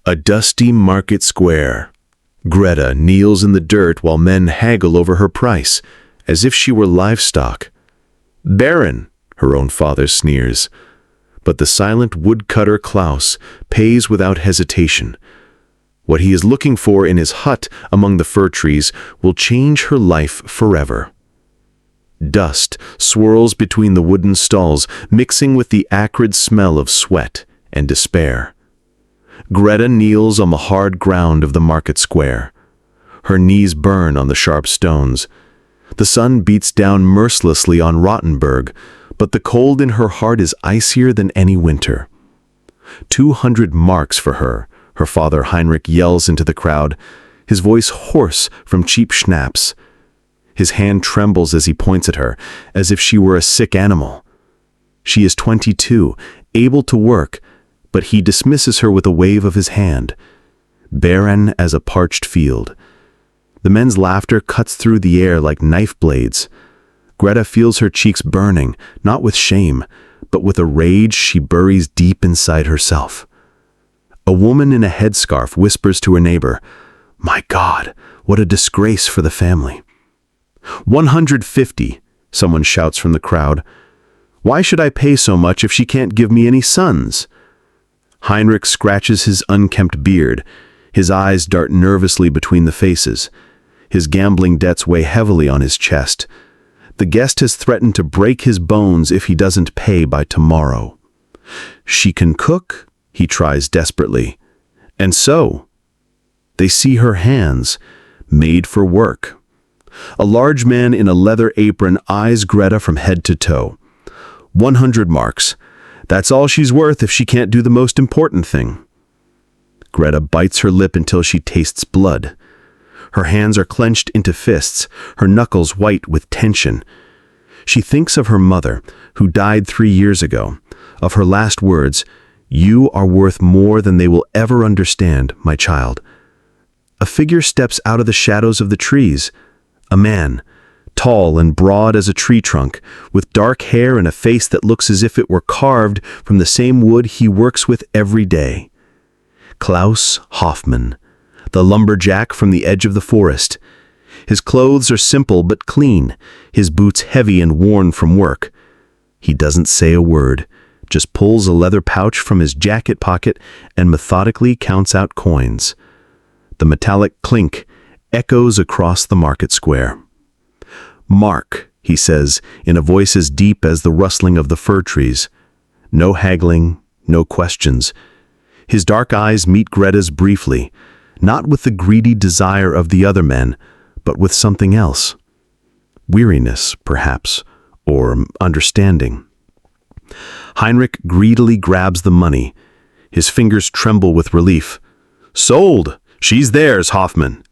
A dusty market square. Greta kneels in the dirt while men haggle over her price, as if she were livestock. "Baron," her own father sneers. But the silent woodcutter Klaus pays without hesitation. What he is looking for in his hut among the fir trees will change her life forever. Dust swirls between the wooden stalls, mixing with the acrid smell of sweat and despair. Greta kneels on the hard ground of the market square. Her knees burn on the sharp stones. The sun beats down mercilessly on Rottenburg, but the cold in her heart is icier than any winter. 200 marks for her, her father Heinrich yells into the crowd, his voice hoarse from cheap schnapps. His hand trembles as he points at her, as if she were a sick animal. She is 22, able to work, but he dismisses her with a wave of his hand, barren as a parched field. The men's laughter cuts through the air like knife blades. Greta feels her cheeks burning, not with shame, but with a rage she buries deep inside herself. A woman in a headscarf whispers to her neighbor, "My God, what a disgrace for the family." 150, someone shouts from the crowd. "Why should I pay so much if she can't give me any sons?" Heinrich scratches his unkempt beard. His eyes dart nervously between the faces. His gambling debts weigh heavily on his chest. The guest has threatened to break his bones if he doesn't pay by tomorrow. "She can cook?" he tries desperately. "And so?" They see her hands, made for work. A large man in a leather apron eyes Greta from head to toe. 100 marks. That's all she's worth if she can't do the most important thing. Greta bites her lip until she tastes blood. Her hands are clenched into fists, her knuckles white with tension. She thinks of her mother, who died 3 years ago, of her last words, "You are worth more than they will ever understand, my child." A figure steps out of the shadows of the trees. A man, tall and broad as a tree trunk, with dark hair and a face that looks as if it were carved from the same wood he works with every day. Klaus Hoffmann, the lumberjack from the edge of the forest. His clothes are simple but clean, his boots heavy and worn from work. He doesn't say a word, just pulls a leather pouch from his jacket pocket and methodically counts out coins. The metallic clink echoes across the market square. "Mark," he says, in a voice as deep as the rustling of the fir trees. No haggling, no questions. His dark eyes meet Greta's briefly, not with the greedy desire of the other men, but with something else. Weariness, perhaps, or understanding. Heinrich greedily grabs the money. His fingers tremble with relief. "Sold! She's theirs, Hoffmann."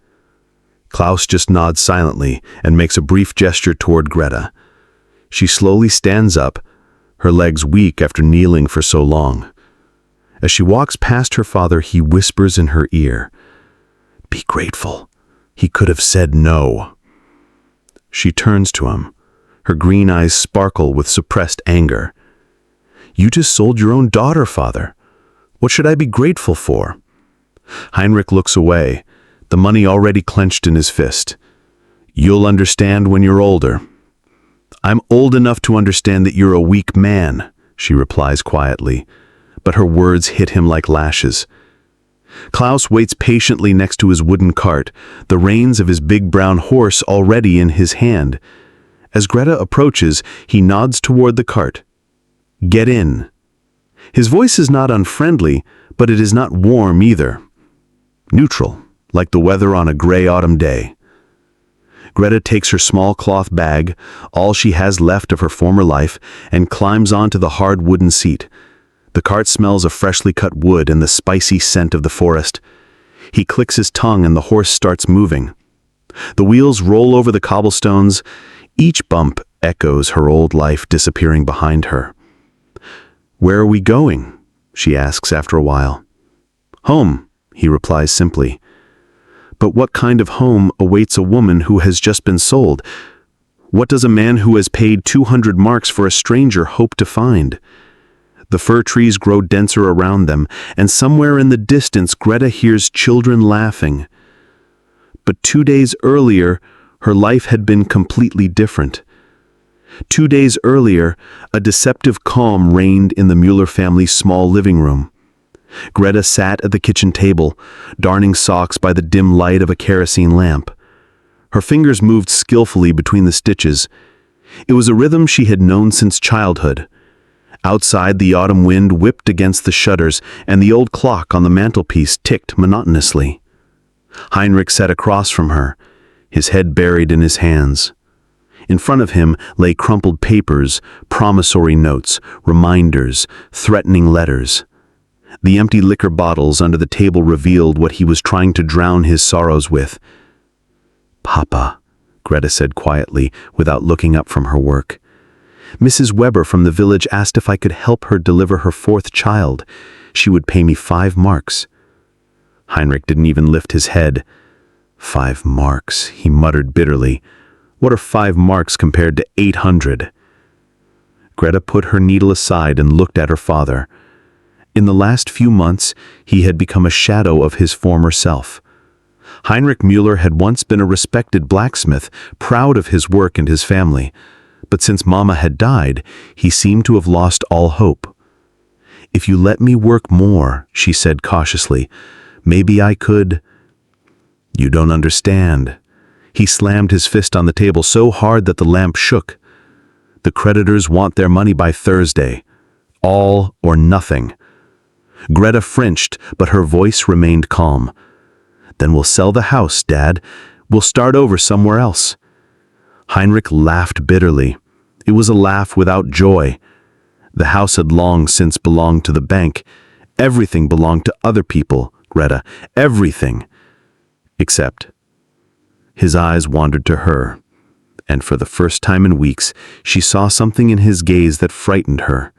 Klaus just nods silently and makes a brief gesture toward Greta. She slowly stands up, her legs weak after kneeling for so long. As she walks past her father, he whispers in her ear, "Be grateful. He could have said no." She turns to him. Her green eyes sparkle with suppressed anger. "You just sold your own daughter, father. What should I be grateful for?" Heinrich looks away, the money already clenched in his fist. "You'll understand when you're older." "I'm old enough to understand that you're a weak man," she replies quietly, but her words hit him like lashes. Klaus waits patiently next to his wooden cart, the reins of his big brown horse already in his hand. As Greta approaches, he nods toward the cart. "Get in." His voice is not unfriendly, but it is not warm either. Neutral, like the weather on a gray autumn day. Greta takes her small cloth bag, all she has left of her former life, and climbs onto the hard wooden seat. The cart smells of freshly cut wood and the spicy scent of the forest. He clicks his tongue and the horse starts moving. The wheels roll over the cobblestones. Each bump echoes her old life disappearing behind her. "Where are we going?" she asks after a while. "Home," he replies simply. But what kind of home awaits a woman who has just been sold? What does a man who has paid 200 marks for a stranger hope to find? The fir trees grow denser around them, and somewhere in the distance Greta hears children laughing. But 2 days earlier, her life had been completely different. 2 days earlier, a deceptive calm reigned in the Mueller family's small living room. Greta sat at the kitchen table, darning socks by the dim light of a kerosene lamp. Her fingers moved skillfully between the stitches. It was a rhythm she had known since childhood. Outside, the autumn wind whipped against the shutters, and the old clock on the mantelpiece ticked monotonously. Heinrich sat across from her, his head buried in his hands. In front of him lay crumpled papers, promissory notes, reminders, threatening letters. The empty liquor bottles under the table revealed what he was trying to drown his sorrows with. "Papa," Greta said quietly, without looking up from her work. "Mrs. Weber from the village asked if I could help her deliver her 4th child. She would pay me 5 marks. Heinrich didn't even lift his head. 5 marks, he muttered bitterly. What are 5 marks compared to 800? Greta put her needle aside and looked at her father. In the last few months, he had become a shadow of his former self. Heinrich Mueller had once been a respected blacksmith, proud of his work and his family. But since Mama had died, he seemed to have lost all hope. "If you let me work more," she said cautiously, "maybe I could—" "You don't understand." He slammed his fist on the table so hard that the lamp shook. "The creditors want their money by Thursday. All or nothing." Greta flinched, but her voice remained calm. "Then we'll sell the house, Dad. We'll start over somewhere else." Heinrich laughed bitterly. It was a laugh without joy. The house had long since belonged to the bank. Everything belonged to other people, Greta. Everything. Except. His eyes wandered to her, and for the first time in weeks, she saw something in his gaze that frightened her.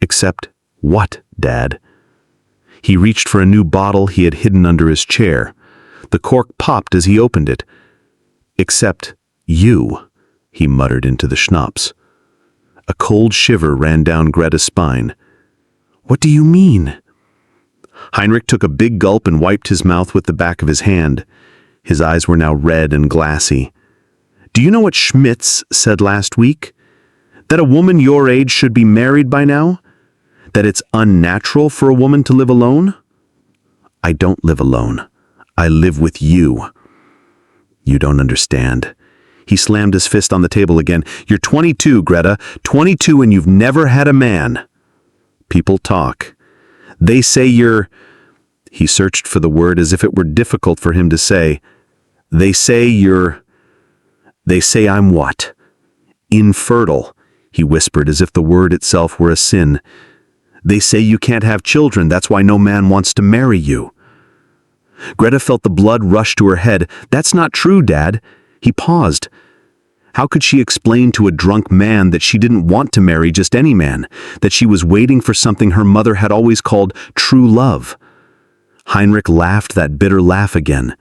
"Except what, Dad?" He reached for a new bottle he had hidden under his chair. The cork popped as he opened it. "Except you," he muttered into the schnapps. A cold shiver ran down Greta's spine. "What do you mean?" Heinrich took a big gulp and wiped his mouth with the back of his hand. His eyes were now red and glassy. "Do you know what Schmitz said last week? That a woman your age should be married by now? That it's unnatural for a woman to live alone?" "I don't live alone. I live with you." "You don't understand." He slammed his fist on the table again. "You're 22, Greta. 22 and you've never had a man. People talk. They say you're—" He searched for the word as if it were difficult for him to say. "They say you're—" "They say I'm what?" "Infertile," he whispered as if the word itself were a sin. "They say you can't have children, that's why no man wants to marry you." Greta felt the blood rush to her head. "That's not true, Dad." He paused. How could she explain to a drunk man that she didn't want to marry just any man, that she was waiting for something her mother had always called true love? Heinrich laughed that bitter laugh again.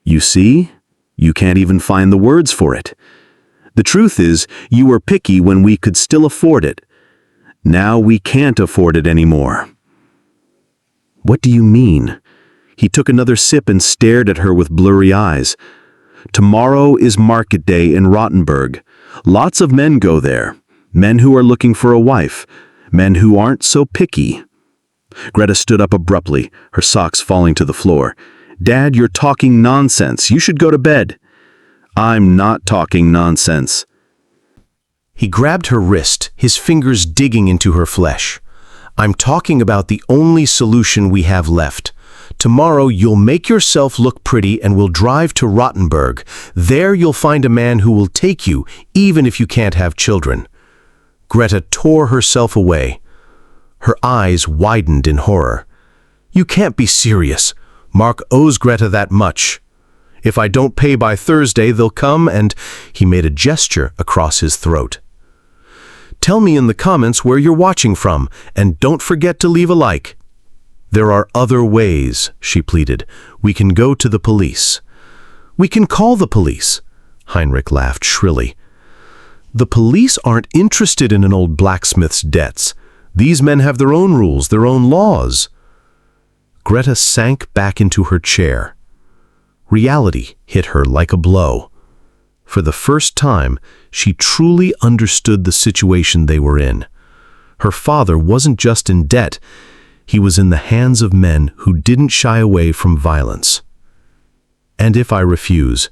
"You see? You can't even find the words for it. The truth is, you were picky when we could still afford it. Now we can't afford it anymore." "What do you mean?" He took another sip and stared at her with blurry eyes. "Tomorrow is market day in Rottenburg. Lots of men go there. Men who are looking for a wife. Men who aren't so picky." Greta stood up abruptly, her socks falling to the floor. "Dad, you're talking nonsense. You should go to bed." "I'm not talking nonsense." He grabbed her wrist, his fingers digging into her flesh. "I'm talking about the only solution we have left. Tomorrow you'll make yourself look pretty and we'll drive to Rottenburg. There you'll find a man who will take you, even if you can't have children." Greta tore herself away. Her eyes widened in horror. "You can't be serious. Mark owes Greta that much. If I don't pay by Thursday, they'll come and—" He made a gesture across his throat. "Tell me in the comments where you're watching from, and don't forget to leave a like." "There are other ways," she pleaded. "We can go to the police." "We can call the police." Heinrich laughed shrilly. "The police aren't interested in an old blacksmith's debts. These men have their own rules, their own laws." Greta sank back into her chair. Reality hit her like a blow. For the first time, she truly understood the situation they were in. Her father wasn't just in debt, he was in the hands of men who didn't shy away from violence. "And if I refuse?"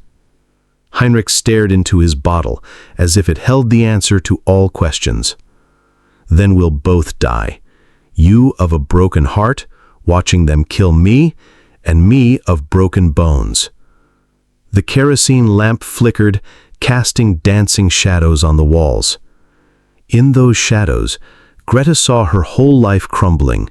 Heinrich stared into his bottle as if it held the answer to all questions. "Then we'll both die. You of a broken heart, watching them kill me, and me of broken bones." The kerosene lamp flickered, casting dancing shadows on the walls. In those shadows, Greta saw her whole life crumbling.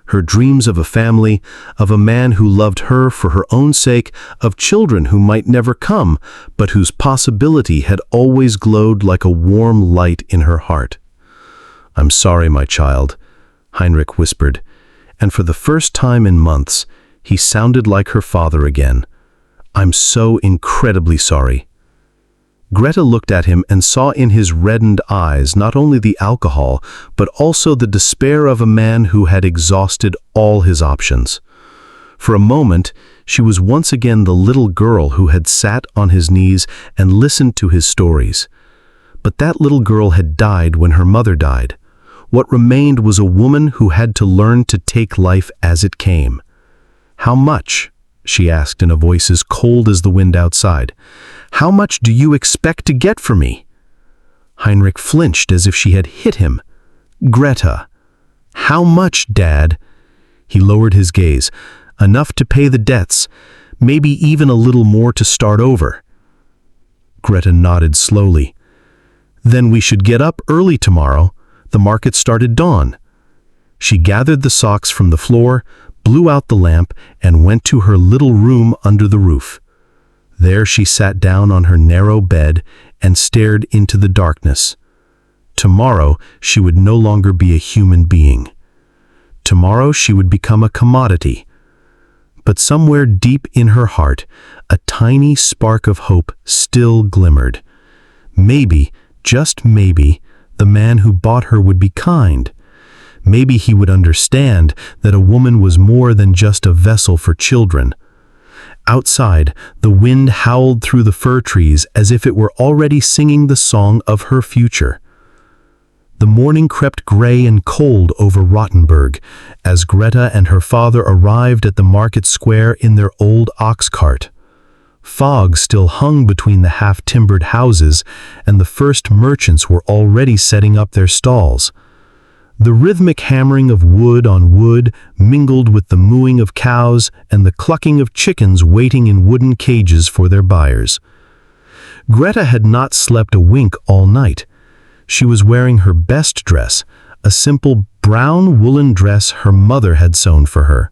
Her dreams of a family, of a man who loved her for her own sake, of children who might never come, but whose possibility had always glowed like a warm light in her heart. "I'm sorry, my child," Heinrich whispered, and for the first time in months, he sounded like her father again. "I'm so incredibly sorry." Greta looked at him and saw in his reddened eyes not only the alcohol, but also the despair of a man who had exhausted all his options. For a moment, she was once again the little girl who had sat on his knees and listened to his stories. But that little girl had died when her mother died. What remained was a woman who had to learn to take life as it came. "How much?" she asked in a voice as cold as the wind outside. "How much do you expect to get for me?" Heinrich flinched as if she had hit him. "Greta." "How much, Dad?" He lowered his gaze. "Enough to pay the debts, maybe even a little more to start over." Greta nodded slowly. "Then we should get up early tomorrow. The market started dawn." She gathered the socks from the floor, blew out the lamp, and went to her little room under the roof. There she sat down on her narrow bed and stared into the darkness. Tomorrow she would no longer be a human being. Tomorrow she would become a commodity. But somewhere deep in her heart, a tiny spark of hope still glimmered. Maybe, just maybe, the man who bought her would be kind. Maybe he would understand that a woman was more than just a vessel for children. Outside, the wind howled through the fir trees as if it were already singing the song of her future. The morning crept gray and cold over Rottenburg as Greta and her father arrived at the market square in their old ox cart. Fog still hung between the half-timbered houses, and the first merchants were already setting up their stalls. The rhythmic hammering of wood on wood mingled with the mooing of cows and the clucking of chickens waiting in wooden cages for their buyers. Greta had not slept a wink all night. She was wearing her best dress, a simple brown woolen dress her mother had sewn for her.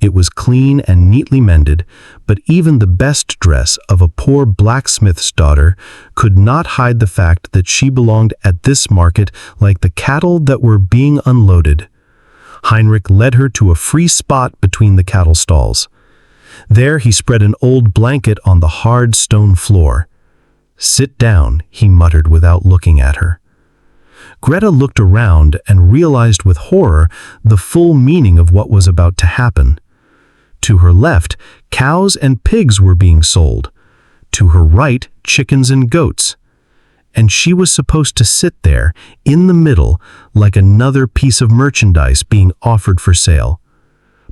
It was clean and neatly mended, but even the best dress of a poor blacksmith's daughter could not hide the fact that she belonged at this market like the cattle that were being unloaded. Heinrich led her to a free spot between the cattle stalls. There he spread an old blanket on the hard stone floor. "Sit down," he muttered without looking at her. Greta looked around and realized with horror the full meaning of what was about to happen. To her left, cows and pigs were being sold. To her right, chickens and goats. And she was supposed to sit there, in the middle, like another piece of merchandise being offered for sale.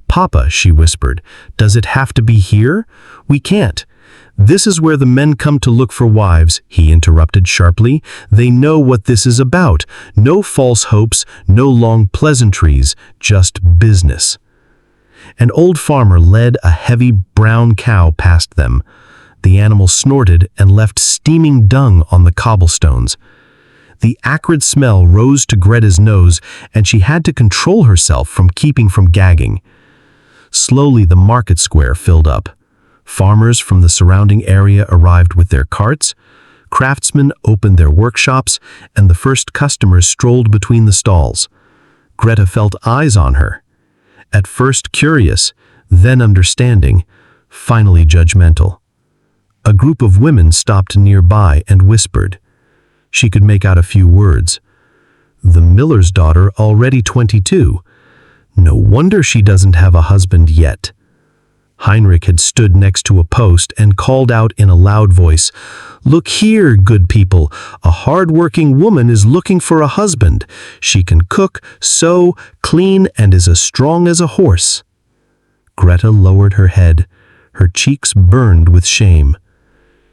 "Papa," she whispered, "does it have to be here? We can't." "This is where the men come to look for wives," he interrupted sharply. "They know what this is about. No false hopes, no long pleasantries, just business." An old farmer led a heavy brown cow past them. The animal snorted and left steaming dung on the cobblestones. The acrid smell rose to Greta's nose, and she had to control herself from keeping from gagging. Slowly the market square filled up. Farmers from the surrounding area arrived with their carts, craftsmen opened their workshops, and the first customers strolled between the stalls. Greta felt eyes on her. At first curious, then understanding, finally judgmental. A group of women stopped nearby and whispered. She could make out a few words. The miller's daughter already 22. No wonder she doesn't have a husband yet. Heinrich had stood next to a post and called out in a loud voice, "Look here, good people, a hard-working woman is looking for a husband. She can cook, sew, clean, and is as strong as a horse." Greta lowered her head. Her cheeks burned with shame.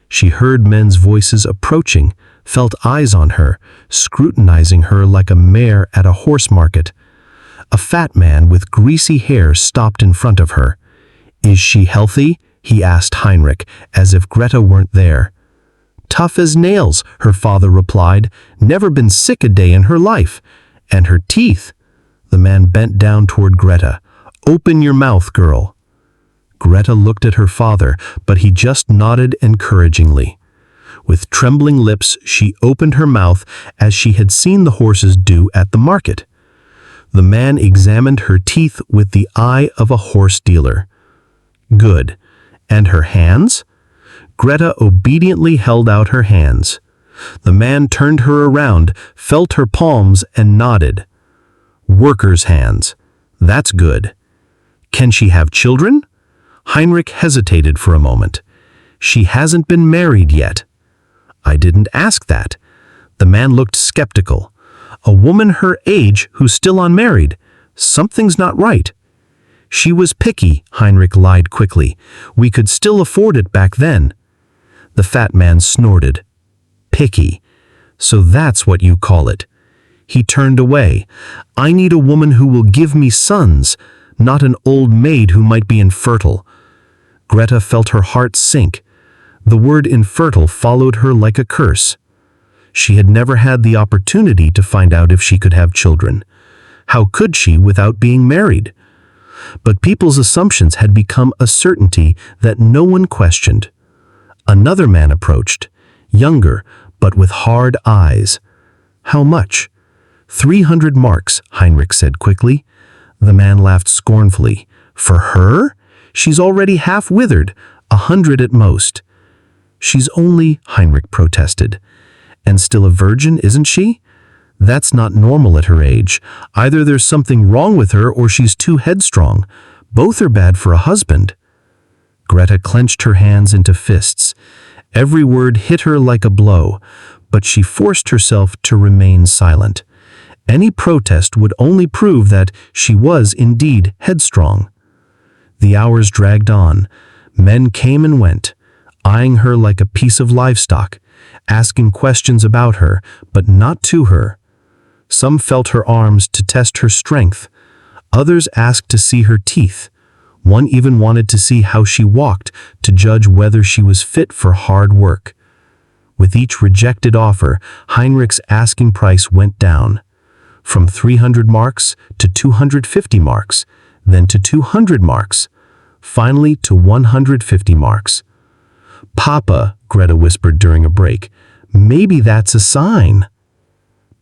She heard men's voices approaching, felt eyes on her, scrutinizing her like a mare at a horse market. A fat man with greasy hair stopped in front of her. "Is she healthy?" he asked Heinrich, as if Greta weren't there. "Tough as nails," her father replied, "never been sick a day in her life. And her teeth." The man bent down toward Greta. "Open your mouth, girl." Greta looked at her father, but he just nodded encouragingly. With trembling lips, she opened her mouth as she had seen the horses do at the market. The man examined her teeth with the eye of a horse dealer. "Good. And her hands?" Greta obediently held out her hands. The man turned her around, felt her palms, and nodded. "Worker's hands. That's good. Can she have children?" Heinrich hesitated for a moment. "She hasn't been married yet." "I didn't ask that." The man looked skeptical. "A woman her age who's still unmarried. Something's not right." "She was picky," Heinrich lied quickly. "We could still afford it back then." The fat man snorted. "Picky. So that's what you call it." He turned away. "I need a woman who will give me sons, not an old maid who might be infertile." Greta felt her heart sink. The word infertile followed her like a curse. She had never had the opportunity to find out if she could have children. How could she without being married? But people's assumptions had become a certainty that no one questioned. Another man approached, younger, but with hard eyes. "How much?" 300 marks, Heinrich said quickly. The man laughed scornfully. "For her? She's already half withered, 100 at most." "She's only," Heinrich protested. "And still a virgin, isn't she? That's not normal at her age. Either there's something wrong with her or she's too headstrong. Both are bad for a husband." Greta clenched her hands into fists. Every word hit her like a blow, but she forced herself to remain silent. Any protest would only prove that she was indeed headstrong. The hours dragged on. Men came and went, eyeing her like a piece of livestock, asking questions about her, but not to her. Some felt her arms to test her strength. Others asked to see her teeth. One even wanted to see how she walked to judge whether she was fit for hard work. With each rejected offer, Heinrich's asking price went down. From 300 marks to 250 marks, then to 200 marks, finally to 150 marks. "Papa," Greta whispered during a break, "maybe that's a sign."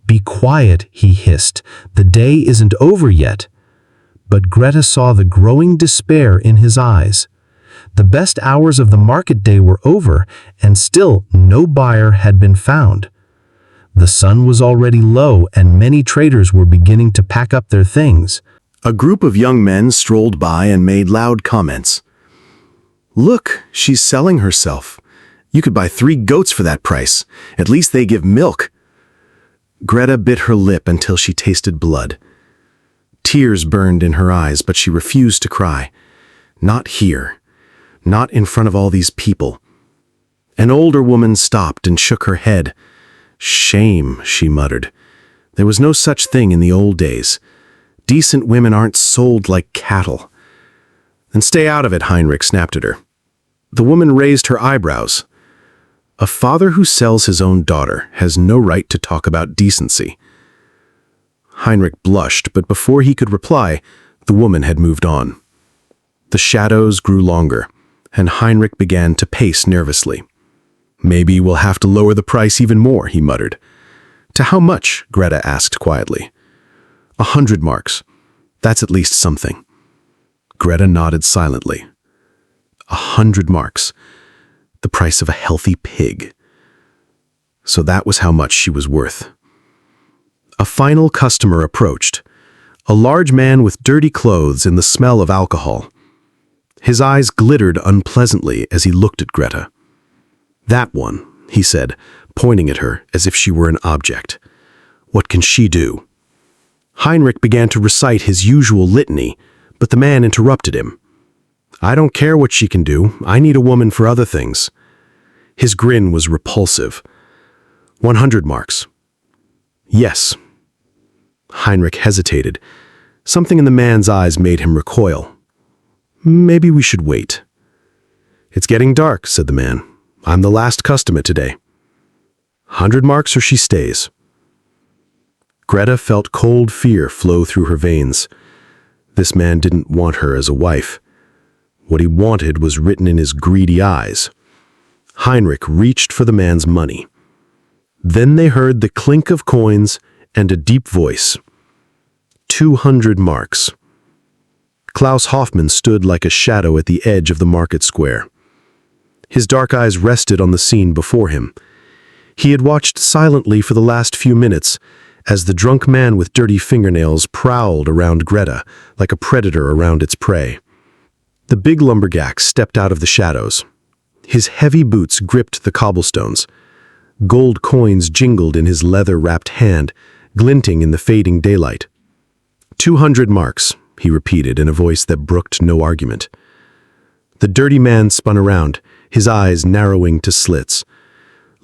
"Be quiet," he hissed. "The day isn't over yet." But Greta saw the growing despair in his eyes. The best hours of the market day were over, and still no buyer had been found. The sun was already low, and many traders were beginning to pack up their things. A group of young men strolled by and made loud comments. "Look, she's selling herself. You could buy 3 goats for that price. At least they give milk." Greta bit her lip until she tasted blood. Tears burned in her eyes, but she refused to cry. Not here. Not in front of all these people. An older woman stopped and shook her head. "Shame," she muttered. "There was no such thing in the old days. Decent women aren't sold like cattle." "Then stay out of it," Heinrich snapped at her. The woman raised her eyebrows. "A father who sells his own daughter has no right to talk about decency." Heinrich blushed, but before he could reply, the woman had moved on. The shadows grew longer, and Heinrich began to pace nervously. "Maybe we'll have to lower the price even more," he muttered. "To how much?" Greta asked quietly. 100 marks. That's at least something." Greta nodded silently. 100 marks. The price of a healthy pig. So that was how much she was worth. A final customer approached. A large man with dirty clothes and the smell of alcohol. His eyes glittered unpleasantly as he looked at Greta. "That one," he said, pointing at her as if she were an object. "What can she do?" Heinrich began to recite his usual litany, but the man interrupted him. "I don't care what she can do. I need a woman for other things." His grin was repulsive. 100 marks. "Yes." Heinrich hesitated. Something in the man's eyes made him recoil. "Maybe we should wait." "It's getting dark," said the man. "I'm the last customer today. 100 marks or she stays." Greta felt cold fear flow through her veins. This man didn't want her as a wife. What he wanted was written in his greedy eyes. Heinrich reached for the man's money. Then they heard the clink of coins and a deep voice. 200 marks. Klaus Hoffmann stood like a shadow at the edge of the market square. His dark eyes rested on the scene before him. He had watched silently for the last few minutes as the drunk man with dirty fingernails prowled around Greta like a predator around its prey. The big lumberjack stepped out of the shadows. His heavy boots gripped the cobblestones. Gold coins jingled in his leather-wrapped hand, glinting in the fading daylight. 200 marks, he repeated in a voice that brooked no argument. The dirty man spun around, his eyes narrowing to slits.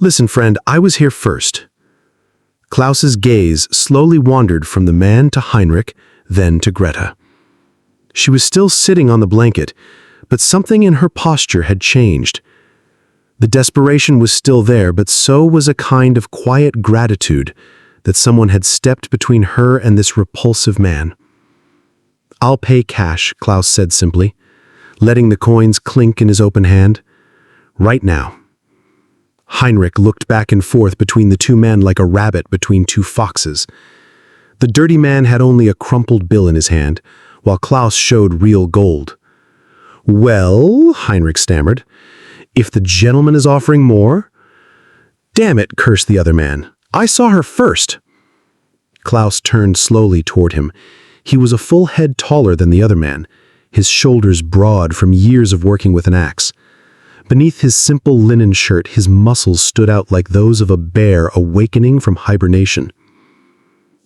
"Listen, friend, I was here first." Klaus's gaze slowly wandered from the man to Heinrich, then to Greta. She was still sitting on the blanket, but something in her posture had changed. The desperation was still there, but so was a kind of quiet gratitude that someone had stepped between her and this repulsive man. "I'll pay cash," Klaus said simply, letting the coins clink in his open hand. "Right now." Heinrich looked back and forth between the two men like a rabbit between two foxes. The dirty man had only a crumpled bill in his hand, while Klaus showed real gold. "Well," Heinrich stammered, "if the gentleman is offering more—" "Damn it," cursed the other man. "I saw her first." Klaus turned slowly toward him. He was a full head taller than the other man, his shoulders broad from years of working with an axe. Beneath his simple linen shirt, his muscles stood out like those of a bear awakening from hibernation.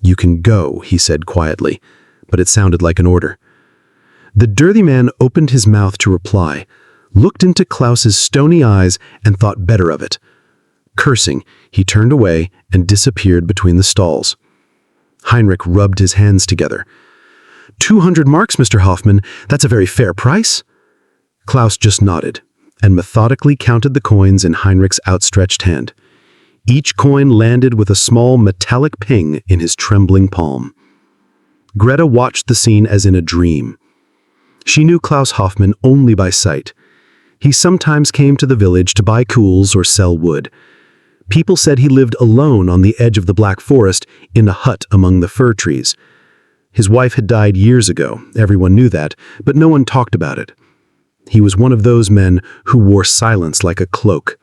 "You can go," he said quietly, but it sounded like an order. The dirty man opened his mouth to reply, looked into Klaus's stony eyes, and thought better of it. Cursing, he turned away and disappeared between the stalls. Heinrich rubbed his hands together. 200 marks, Mr. Hoffmann. That's a very fair price." Klaus just nodded and methodically counted the coins in Heinrich's outstretched hand. Each coin landed with a small metallic ping in his trembling palm. Greta watched the scene as in a dream. She knew Klaus Hoffmann only by sight. He sometimes came to the village to buy cools or sell wood. People said he lived alone on the edge of the Black Forest in a hut among the fir trees. His wife had died years ago, everyone knew that, but no one talked about it. He was one of those men who wore silence like a cloak.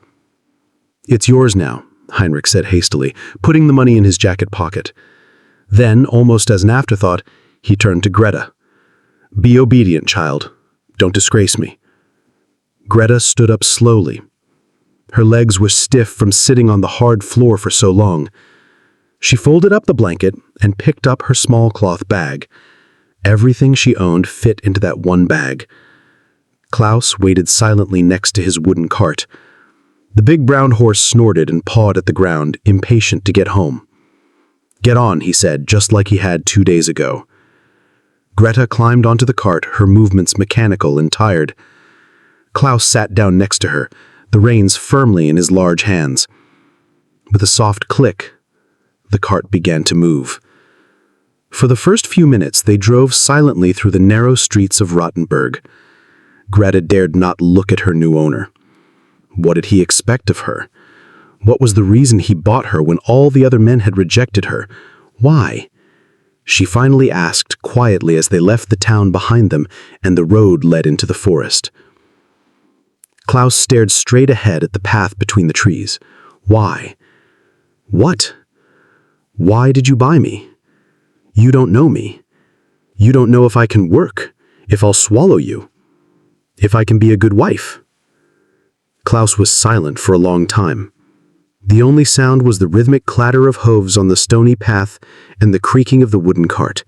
"It's yours now," Heinrich said hastily, putting the money in his jacket pocket. Then, almost as an afterthought, he turned to Greta. "Be obedient, child. Don't disgrace me." Greta stood up slowly. Her legs were stiff from sitting on the hard floor for so long. She folded up the blanket and picked up her small cloth bag. Everything she owned fit into that one bag. Klaus waited silently next to his wooden cart. The big brown horse snorted and pawed at the ground, impatient to get home. "Get on," he said, just like he had 2 days ago. Greta climbed onto the cart, her movements mechanical and tired. Klaus sat down next to her, the reins firmly in his large hands. With a soft click, the cart began to move. For the first few minutes, they drove silently through the narrow streets of Rottenburg. Greta dared not look at her new owner. What did he expect of her? What was the reason he bought her when all the other men had rejected her? Why? She finally asked quietly as they left the town behind them and the road led into the forest. Klaus stared straight ahead at the path between the trees. Why? What? Why did you buy me? You don't know me. You don't know if I can work, if I'll swallow you, if I can be a good wife." Klaus was silent for a long time. The only sound was the rhythmic clatter of hooves on the stony path and the creaking of the wooden cart.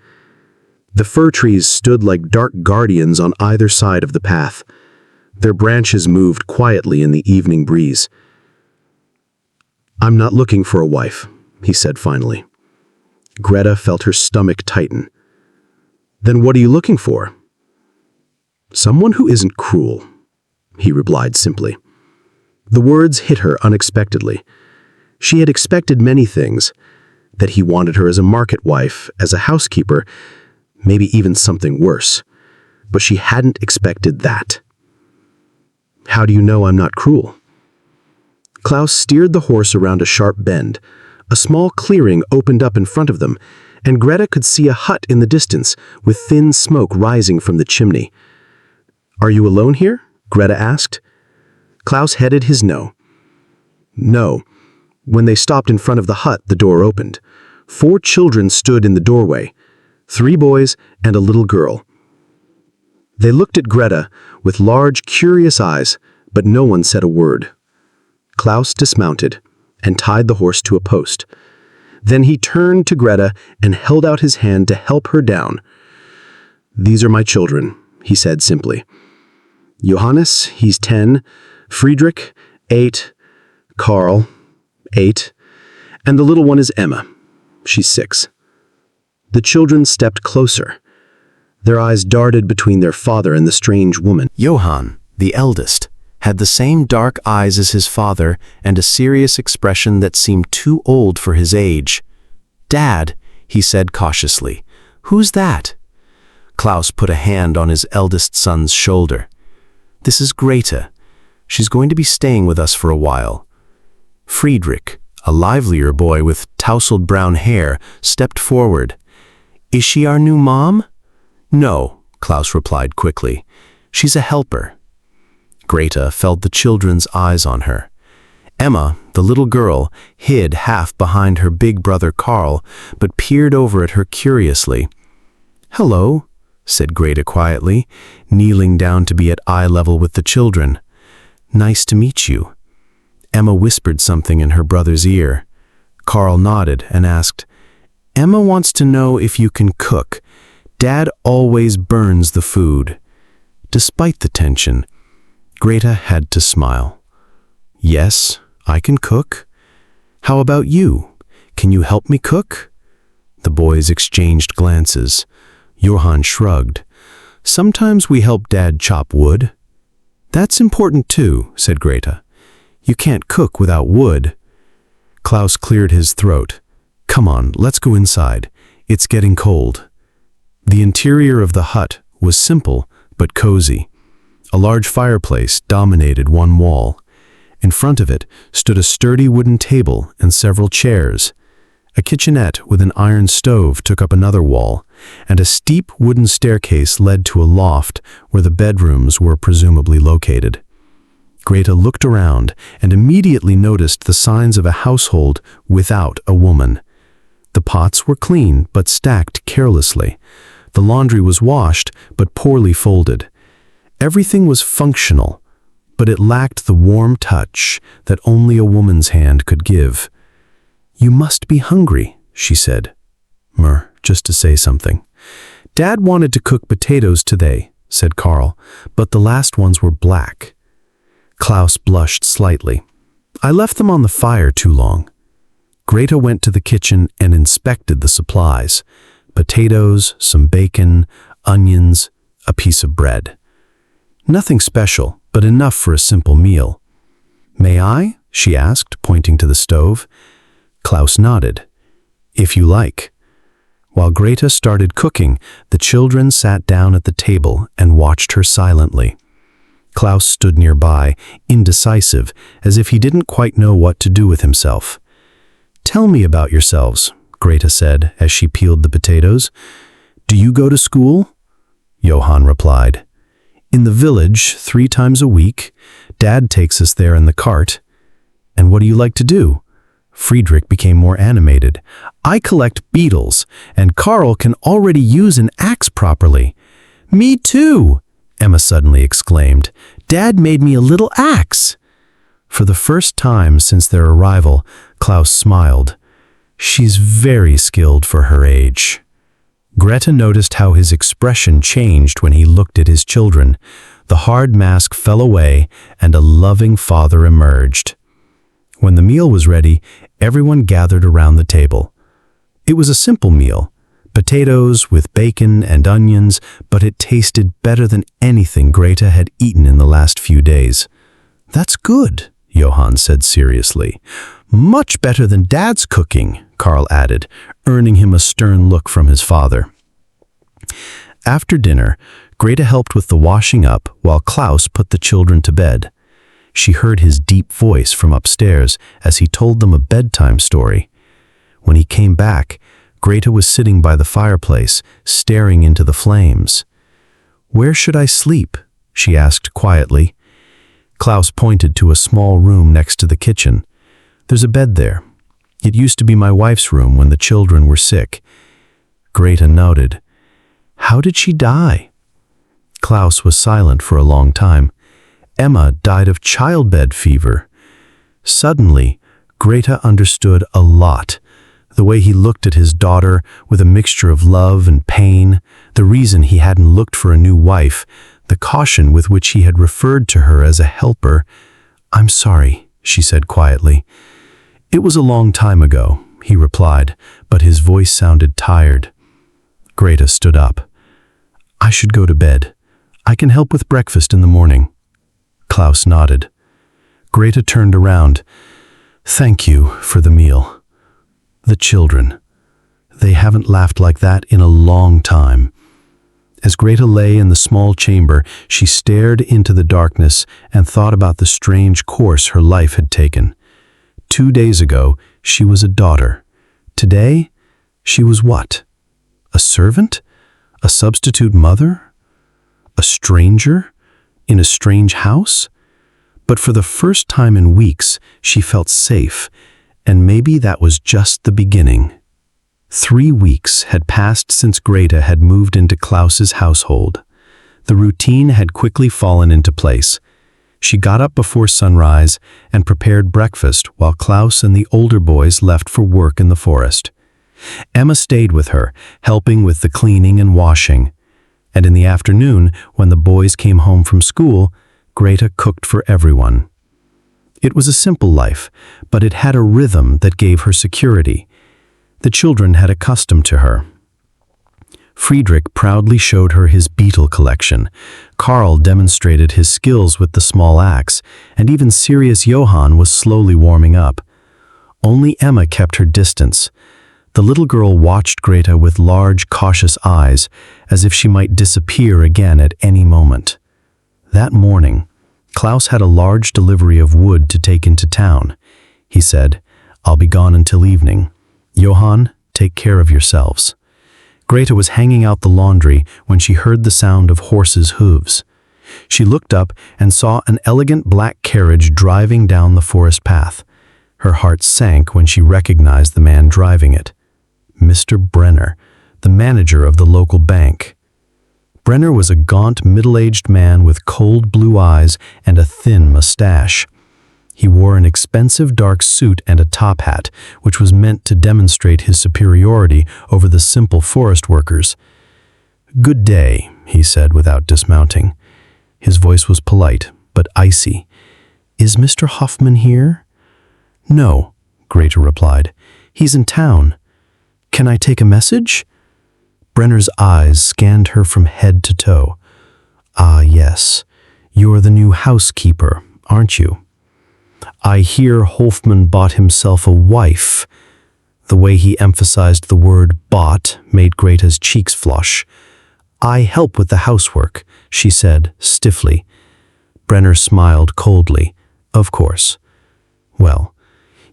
The fir trees stood like dark guardians on either side of the path. Their branches moved quietly in the evening breeze. "I'm not looking for a wife," he said finally. Greta felt her stomach tighten. "Then what are you looking for?" "Someone who isn't cruel," he replied simply. The words hit her unexpectedly. She had expected many things, that he wanted her as a market wife, as a housekeeper, maybe even something worse. But she hadn't expected that. "How do you know I'm not cruel?" Klaus steered the horse around a sharp bend. A small clearing opened up in front of them, and Greta could see a hut in the distance with thin smoke rising from the chimney. "Are you alone here?" Greta asked. Klaus headed his no. "No." When they stopped in front of the hut, the door opened. 4 children stood in the doorway, 3 boys and a little girl. They looked at Greta with large, curious eyes, but no one said a word. Klaus dismounted and tied the horse to a post. Then he turned to Greta and held out his hand to help her down. "These are my children," he said simply. "Johannes, he's 10, Friedrich, 8, Karl, 8, and the little one is Emma. She's 6. The children stepped closer. Their eyes darted between their father and the strange woman. Johann, the eldest, had the same dark eyes as his father and a serious expression that seemed too old for his age. "Dad," he said cautiously, "who's that?" Klaus put a hand on his eldest son's shoulder. "This is Greta. She's going to be staying with us for a while." Friedrich, a livelier boy with tousled brown hair, stepped forward. "Is she our new mom?" "No," Klaus replied quickly. "She's a helper." Greta felt the children's eyes on her. Emma, the little girl, hid half behind her big brother Karl, but peered over at her curiously. "Hello," said Greta quietly, kneeling down to be at eye level with the children. "Nice to meet you." Emma whispered something in her brother's ear. Karl nodded and asked, "Emma wants to know if you can cook. Dad always burns the food." Despite the tension, Greta had to smile. "Yes, I can cook. How about you? Can you help me cook?" The boys exchanged glances. Johann shrugged. "Sometimes we help Dad chop wood." "That's important too," said Greta. "You can't cook without wood." Klaus cleared his throat. "Come on, let's go inside. It's getting cold." The interior of the hut was simple but cozy. A large fireplace dominated one wall. In front of it stood a sturdy wooden table and several chairs. A kitchenette with an iron stove took up another wall, and a steep wooden staircase led to a loft where the bedrooms were presumably located. Greta looked around and immediately noticed the signs of a household without a woman. The pots were clean but stacked carelessly. The laundry was washed but poorly folded. Everything was functional, but it lacked the warm touch that only a woman's hand could give. "You must be hungry," she said. Just to say something. "Dad wanted to cook potatoes today," said Karl, "but the last ones were black." Klaus blushed slightly. "I left them on the fire too long." Greta went to the kitchen and inspected the supplies. Potatoes, some bacon, onions, a piece of bread. Nothing special, but enough for a simple meal. "May I?" she asked, pointing to the stove. Klaus nodded. "If you like." While Greta started cooking, the children sat down at the table and watched her silently. Klaus stood nearby, indecisive, as if he didn't quite know what to do with himself. "Tell me about yourselves," Greta said as she peeled the potatoes. "Do you go to school?" Johann replied. "In the village, 3 times a week. Dad takes us there in the cart." "And what do you like to do?" Friedrich became more animated. "I collect beetles, and Carl can already use an axe properly." "Me too," Emma suddenly exclaimed. "Dad made me a little axe." For the first time since their arrival, Klaus smiled. "She's very skilled for her age." Greta noticed how his expression changed when he looked at his children. The hard mask fell away, and a loving father emerged. When the meal was ready, everyone gathered around the table. It was a simple meal, potatoes with bacon and onions, but it tasted better than anything Greta had eaten in the last few days. "That's good," Johann said seriously. "Much better than Dad's cooking," Carl added, earning him a stern look from his father. After dinner, Greta helped with the washing up while Klaus put the children to bed. She heard his deep voice from upstairs as he told them a bedtime story. When he came back, Greta was sitting by the fireplace, staring into the flames. "Where should I sleep?" she asked quietly. Klaus pointed to a small room next to the kitchen. "There's a bed there. It used to be my wife's room when the children were sick." Greta nodded. "How did she die?" Klaus was silent for a long time. "Emma died of childbed fever." Suddenly, Greta understood a lot. The way he looked at his daughter with a mixture of love and pain, the reason he hadn't looked for a new wife, the caution with which he had referred to her as a helper. "I'm sorry," she said quietly. "It was a long time ago," he replied, but his voice sounded tired. Greta stood up. "I should go to bed. I can help with breakfast in the morning." Klaus nodded. Greta turned around. "Thank you for the meal." The children. They haven't laughed like that in a long time. As Greta lay in the small chamber, she stared into the darkness and thought about the strange course her life had taken. 2 days ago, she was a daughter. Today, she was what? A servant? A substitute mother? A stranger? In a strange house? But for the first time in weeks, she felt safe, and maybe that was just the beginning. 3 weeks had passed since Greta had moved into Klaus's household. The routine had quickly fallen into place. She got up before sunrise and prepared breakfast while Klaus and the older boys left for work in the forest. Emma stayed with her, helping with the cleaning and washing. And in the afternoon, when the boys came home from school, Greta cooked for everyone. It was a simple life, but it had a rhythm that gave her security. The children had accustomed to her. Friedrich proudly showed her his beetle collection. Carl demonstrated his skills with the small axe, and even serious Johann was slowly warming up. Only Emma kept her distance. The little girl watched Greta with large, cautious eyes, as if she might disappear again at any moment. That morning, Klaus had a large delivery of wood to take into town. He said, "I'll be gone until evening. Johann, take care of yourselves." Greta was hanging out the laundry when she heard the sound of horses' hooves. She looked up and saw an elegant black carriage driving down the forest path. Her heart sank when she recognized the man driving it. Mr. Brenner, the manager of the local bank. Brenner was a gaunt, middle-aged man with cold blue eyes and a thin mustache. He wore an expensive dark suit and a top hat, which was meant to demonstrate his superiority over the simple forest workers. "Good day," he said without dismounting. His voice was polite, but icy. "Is Mr. Hoffman here?" "No," Greta replied. "He's in town. Can I take a message?" Brenner's eyes scanned her from head to toe. "Ah, yes. You're the new housekeeper, aren't you? I hear Hoffman bought himself a wife." The way he emphasized the word "bought" made Greta's cheeks flush. "I help with the housework," she said stiffly. Brenner smiled coldly. "Of course. Well,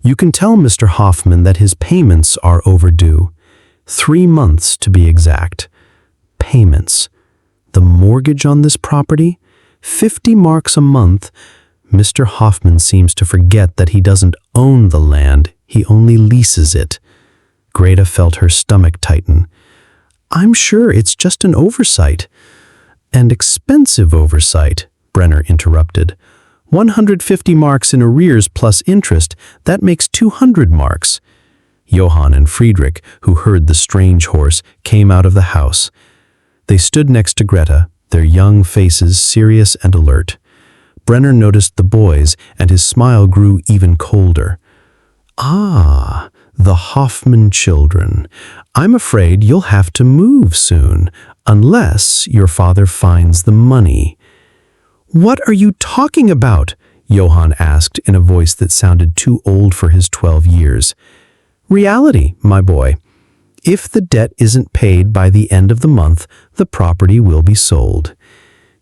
you can tell Mr. Hoffman that his payments are overdue. 3 months to be exact." Payments. The mortgage on this property? 50 marks a month. Mr. Hoffman seems to forget that he doesn't own the land, He only leases it. Greta felt her stomach tighten. I'm sure it's just an oversight. An expensive oversight, Brenner interrupted. 150 marks in arrears plus interest, that makes 200 marks. Johann and Friedrich, who heard the strange horse, came out of the house. They stood next to Greta, their young faces serious and alert. Brenner noticed the boys, and his smile grew even colder. Ah, the Hoffman children. I'm afraid you'll have to move soon, unless your father finds the money. What are you talking about? Johann asked in a voice that sounded too old for his 12 years. Reality, my boy. If the debt isn't paid by the end of the month, the property will be sold.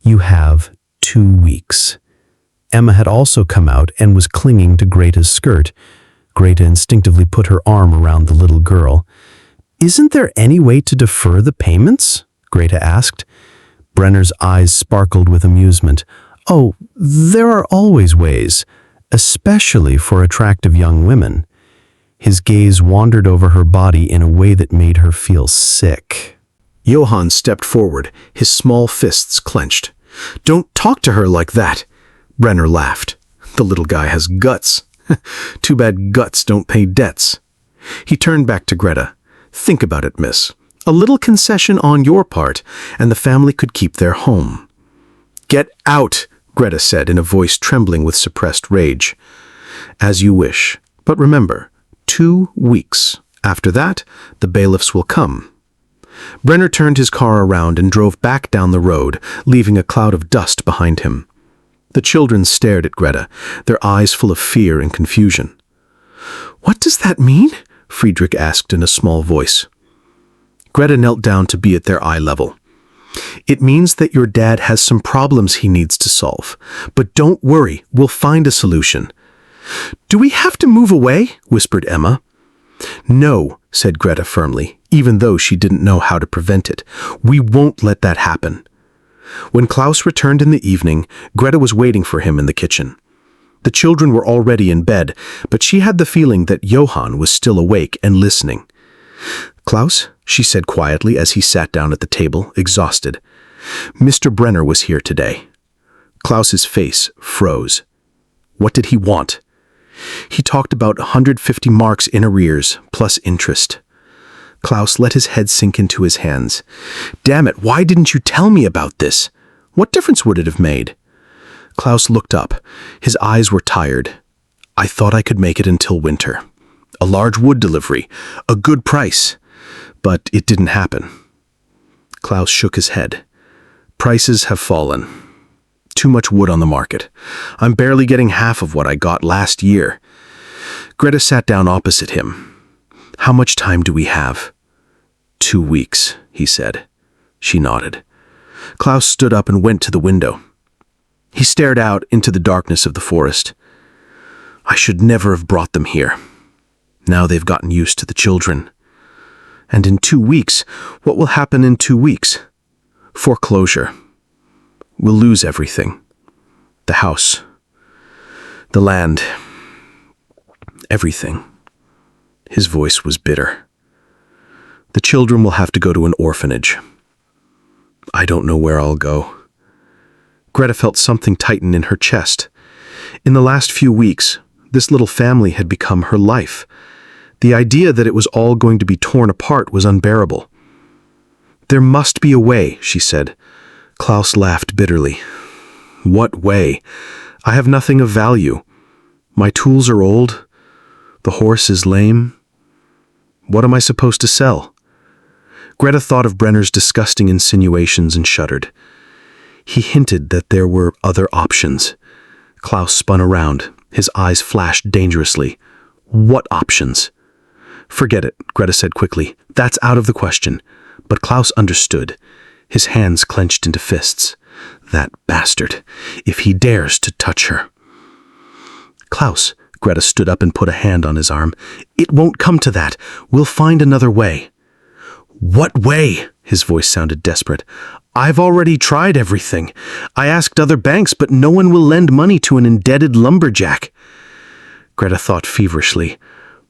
You have 2 weeks. Emma had also come out and was clinging to Greta's skirt. Greta instinctively put her arm around the little girl. Isn't there any way to defer the payments? Greta asked. Brenner's eyes sparkled with amusement. Oh, there are always ways, especially for attractive young women. His gaze wandered over her body in a way that made her feel sick. Johann stepped forward, his small fists clenched. Don't talk to her like that. Brenner laughed. The little guy has guts. Too bad guts don't pay debts. He turned back to Greta. Think about it, miss. A little concession on your part, and the family could keep their home. Get out, Greta said in a voice trembling with suppressed rage. As you wish. But remember, 2 weeks. After that, the bailiffs will come. Brenner turned his car around and drove back down the road, leaving a cloud of dust behind him. The children stared at Greta, their eyes full of fear and confusion. What does that mean? Friedrich asked in a small voice. Greta knelt down to be at their eye level. It means that your dad has some problems he needs to solve. But don't worry, we'll find a solution. Do we have to move away? Whispered Emma. No, said Greta firmly, even though she didn't know how to prevent it. We won't let that happen. When Klaus returned in the evening, Greta was waiting for him in the kitchen. The children were already in bed, but she had the feeling that Johann was still awake and listening. Klaus, she said quietly as he sat down at the table, exhausted. Mr. Brenner was here today. Klaus's face froze. What did he want? He talked about 150 marks in arrears, plus interest. Klaus let his head sink into his hands. Damn it, why didn't you tell me about this? What difference would it have made? Klaus looked up. His eyes were tired. I thought I could make it until winter. A large wood delivery, a good price. But it didn't happen. Klaus shook his head. Prices have fallen. Too much wood on the market. I'm barely getting half of what I got last year. Greta sat down opposite him. How much time do we have? 2 weeks, he said. She nodded. Klaus stood up and went to the window. He stared out into the darkness of the forest. I should never have brought them here. Now they've gotten used to the children. And in 2 weeks, what will happen in 2 weeks? Foreclosure. We'll lose everything. The house. The land. Everything. His voice was bitter. The children will have to go to an orphanage. I don't know where I'll go. Greta felt something tighten in her chest. In the last few weeks, this little family had become her life. The idea that it was all going to be torn apart was unbearable. There must be a way, she said. Klaus laughed bitterly. What way? I have nothing of value. My tools are old. The horse is lame. What am I supposed to sell? Greta thought of Brenner's disgusting insinuations and shuddered. He hinted that there were other options. Klaus spun around. His eyes flashed dangerously. What options? Forget it, Greta said quickly. That's out of the question. But Klaus understood. His hands clenched into fists. That bastard. If he dares to touch her. Klaus, Greta stood up and put a hand on his arm. It won't come to that. We'll find another way. What way? His voice sounded desperate. I've already tried everything. I asked other banks, but no one will lend money to an indebted lumberjack. Greta thought feverishly.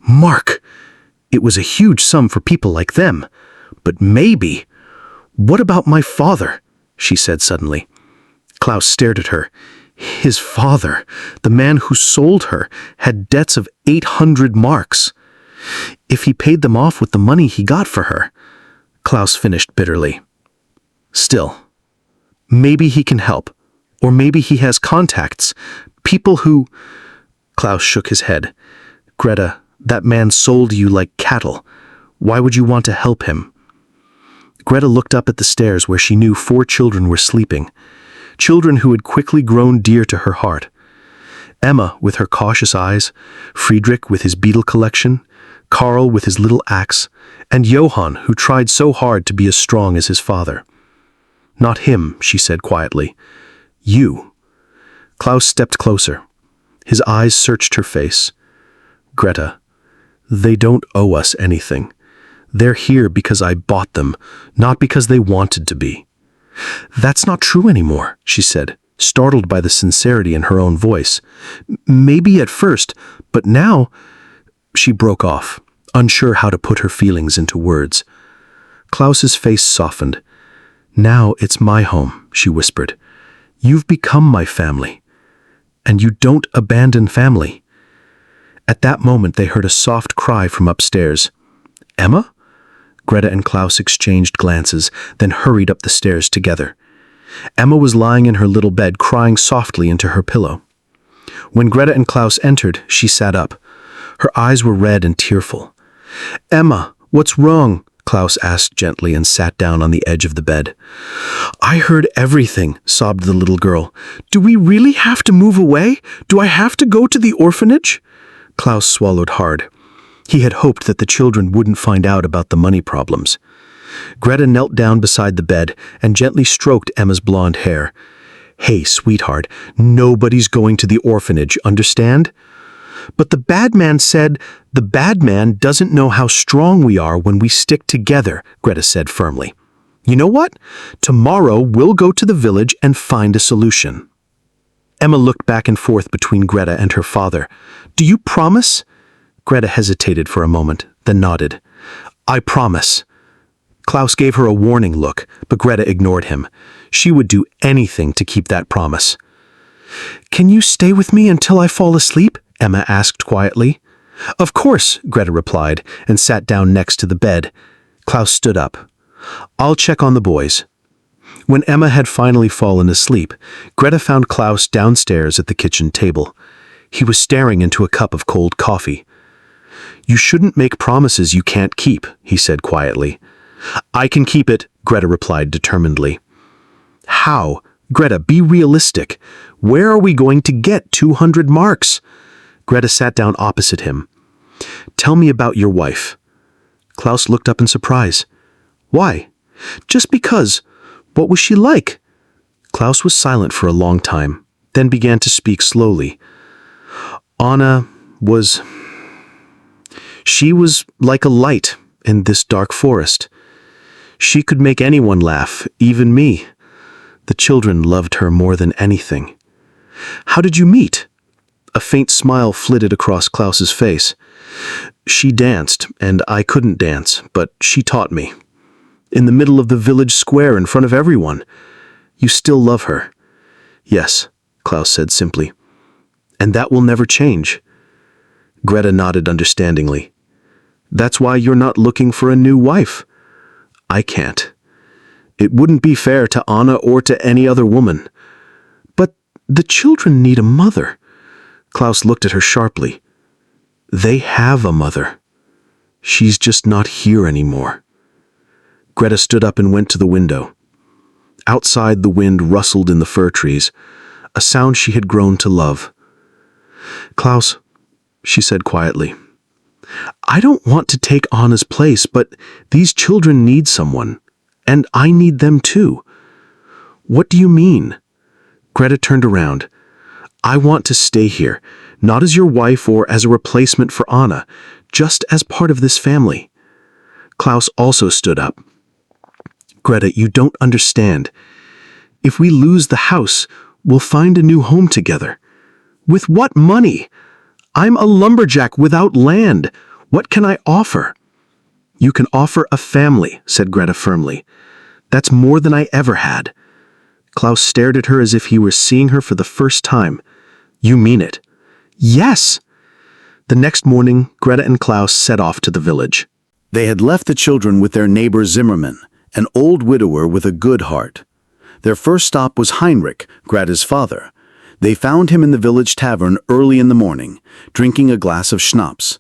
Mark! It was a huge sum for people like them. But maybe... What about my father? She said suddenly. Klaus stared at her. His father, the man who sold her, had debts of 800 marks. If he paid them off with the money he got for her, Klaus finished bitterly. Still, maybe he can help, or maybe he has contacts, people who... Klaus shook his head. Greta, that man sold you like cattle. Why would you want to help him? Greta looked up at the stairs where she knew 4 children were sleeping, children who had quickly grown dear to her heart. Emma with her cautious eyes, Friedrich with his beetle collection, Karl with his little axe, and Johann who tried so hard to be as strong as his father. Not him, she said quietly. You. Klaus stepped closer. His eyes searched her face. Greta, they don't owe us anything. They're here because I bought them, not because they wanted to be. That's not true anymore, she said, startled by the sincerity in her own voice. Maybe at first, but now... She broke off, unsure how to put her feelings into words. Klaus's face softened. Now it's my home, she whispered. You've become my family. And you don't abandon family. At that moment they heard a soft cry from upstairs. Emma? Greta and Klaus exchanged glances, then hurried up the stairs together. Emma was lying in her little bed, crying softly into her pillow. When Greta and Klaus entered, she sat up. Her eyes were red and tearful. Emma, what's wrong? Klaus asked gently and sat down on the edge of the bed. I heard everything, sobbed the little girl. Do we really have to move away? Do I have to go to the orphanage? Klaus swallowed hard. He had hoped that the children wouldn't find out about the money problems. Greta knelt down beside the bed and gently stroked Emma's blonde hair. Hey, sweetheart, nobody's going to the orphanage, understand? But the bad man said, the bad man doesn't know how strong we are when we stick together, Greta said firmly. You know what? Tomorrow we'll go to the village and find a solution. Emma looked back and forth between Greta and her father. Do you promise? Greta hesitated for a moment, then nodded. I promise. Klaus gave her a warning look, but Greta ignored him. She would do anything to keep that promise. Can you stay with me until I fall asleep? Emma asked quietly. Of course, Greta replied, and sat down next to the bed. Klaus stood up. I'll check on the boys. When Emma had finally fallen asleep, Greta found Klaus downstairs at the kitchen table. He was staring into a cup of cold coffee. You shouldn't make promises you can't keep, he said quietly. I can keep it, Greta replied determinedly. How? Greta, be realistic. Where are we going to get 200 marks? Greta sat down opposite him. Tell me about your wife. Klaus looked up in surprise. Why? Just because. What was she like? Klaus was silent for a long time, then began to speak slowly. Anna was... She was like a light in this dark forest. She could make anyone laugh, even me. The children loved her more than anything. How did you meet? A faint smile flitted across Klaus's face. She danced, and I couldn't dance, but she taught me. In the middle of the village square in front of everyone. You still love her. Yes, Klaus said simply. And that will never change. Greta nodded understandingly. That's why you're not looking for a new wife. I can't. It wouldn't be fair to Anna or to any other woman. But the children need a mother. Klaus looked at her sharply. They have a mother. She's just not here anymore. Greta stood up and went to the window. Outside, the wind rustled in the fir trees, a sound she had grown to love. Klaus, she said quietly, I don't want to take Anna's place, but these children need someone, and I need them too. What do you mean? Greta turned around. I want to stay here, not as your wife or as a replacement for Anna, just as part of this family. Klaus also stood up. Greta, you don't understand. If we lose the house, we'll find a new home together. With what money? I'm a lumberjack without land. What can I offer? You can offer a family, said Greta firmly. That's more than I ever had. Klaus stared at her as if he were seeing her for the first time. You mean it? Yes! The next morning, Greta and Klaus set off to the village. They had left the children with their neighbor Zimmermann, an old widower with a good heart. Their first stop was Heinrich, Greta's father. They found him in the village tavern early in the morning, drinking a glass of schnapps.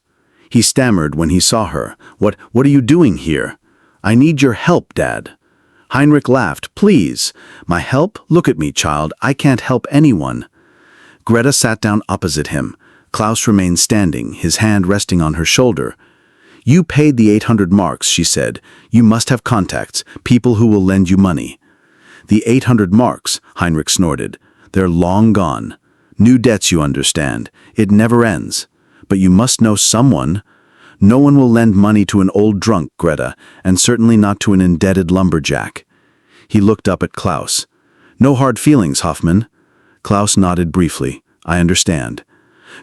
He stammered when he saw her. What are you doing here? I need your help, Dad. Heinrich laughed. Please. My help? Look at me, child. I can't help anyone. Greta sat down opposite him. Klaus remained standing, his hand resting on her shoulder. You paid the 800 marks, she said. You must have contacts, people who will lend you money. The 800 marks, Heinrich snorted. They're long gone. New debts, you understand. It never ends. But you must know someone. No one will lend money to an old drunk, Greta, and certainly not to an indebted lumberjack. He looked up at Klaus. No hard feelings, Hoffmann. Klaus nodded briefly. I understand.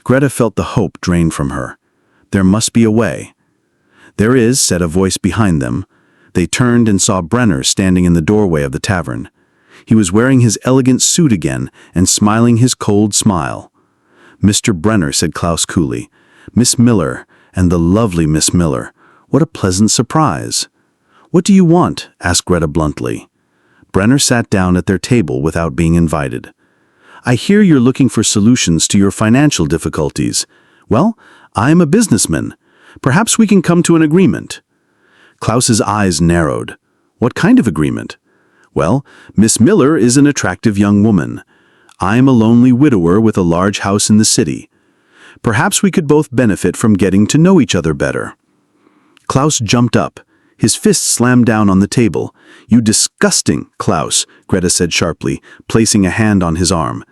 Greta felt the hope drain from her. There must be a way. There is, said a voice behind them. They turned and saw Brenner standing in the doorway of the tavern. He was wearing his elegant suit again and smiling his cold smile. Mr. Brenner, said Klaus coolly. Miss Miller, and the lovely Miss Miller. What a pleasant surprise. What do you want? Asked Greta bluntly. Brenner sat down at their table without being invited. I hear you're looking for solutions to your financial difficulties. Well, I'm a businessman. Perhaps we can come to an agreement. Klaus's eyes narrowed. What kind of agreement? Well, Miss Miller is an attractive young woman. I'm a lonely widower with a large house in the city. Perhaps we could both benefit from getting to know each other better. Klaus jumped up. His fist slammed down on the table. You disgusting, Klaus, Greta said sharply, placing a hand on his arm.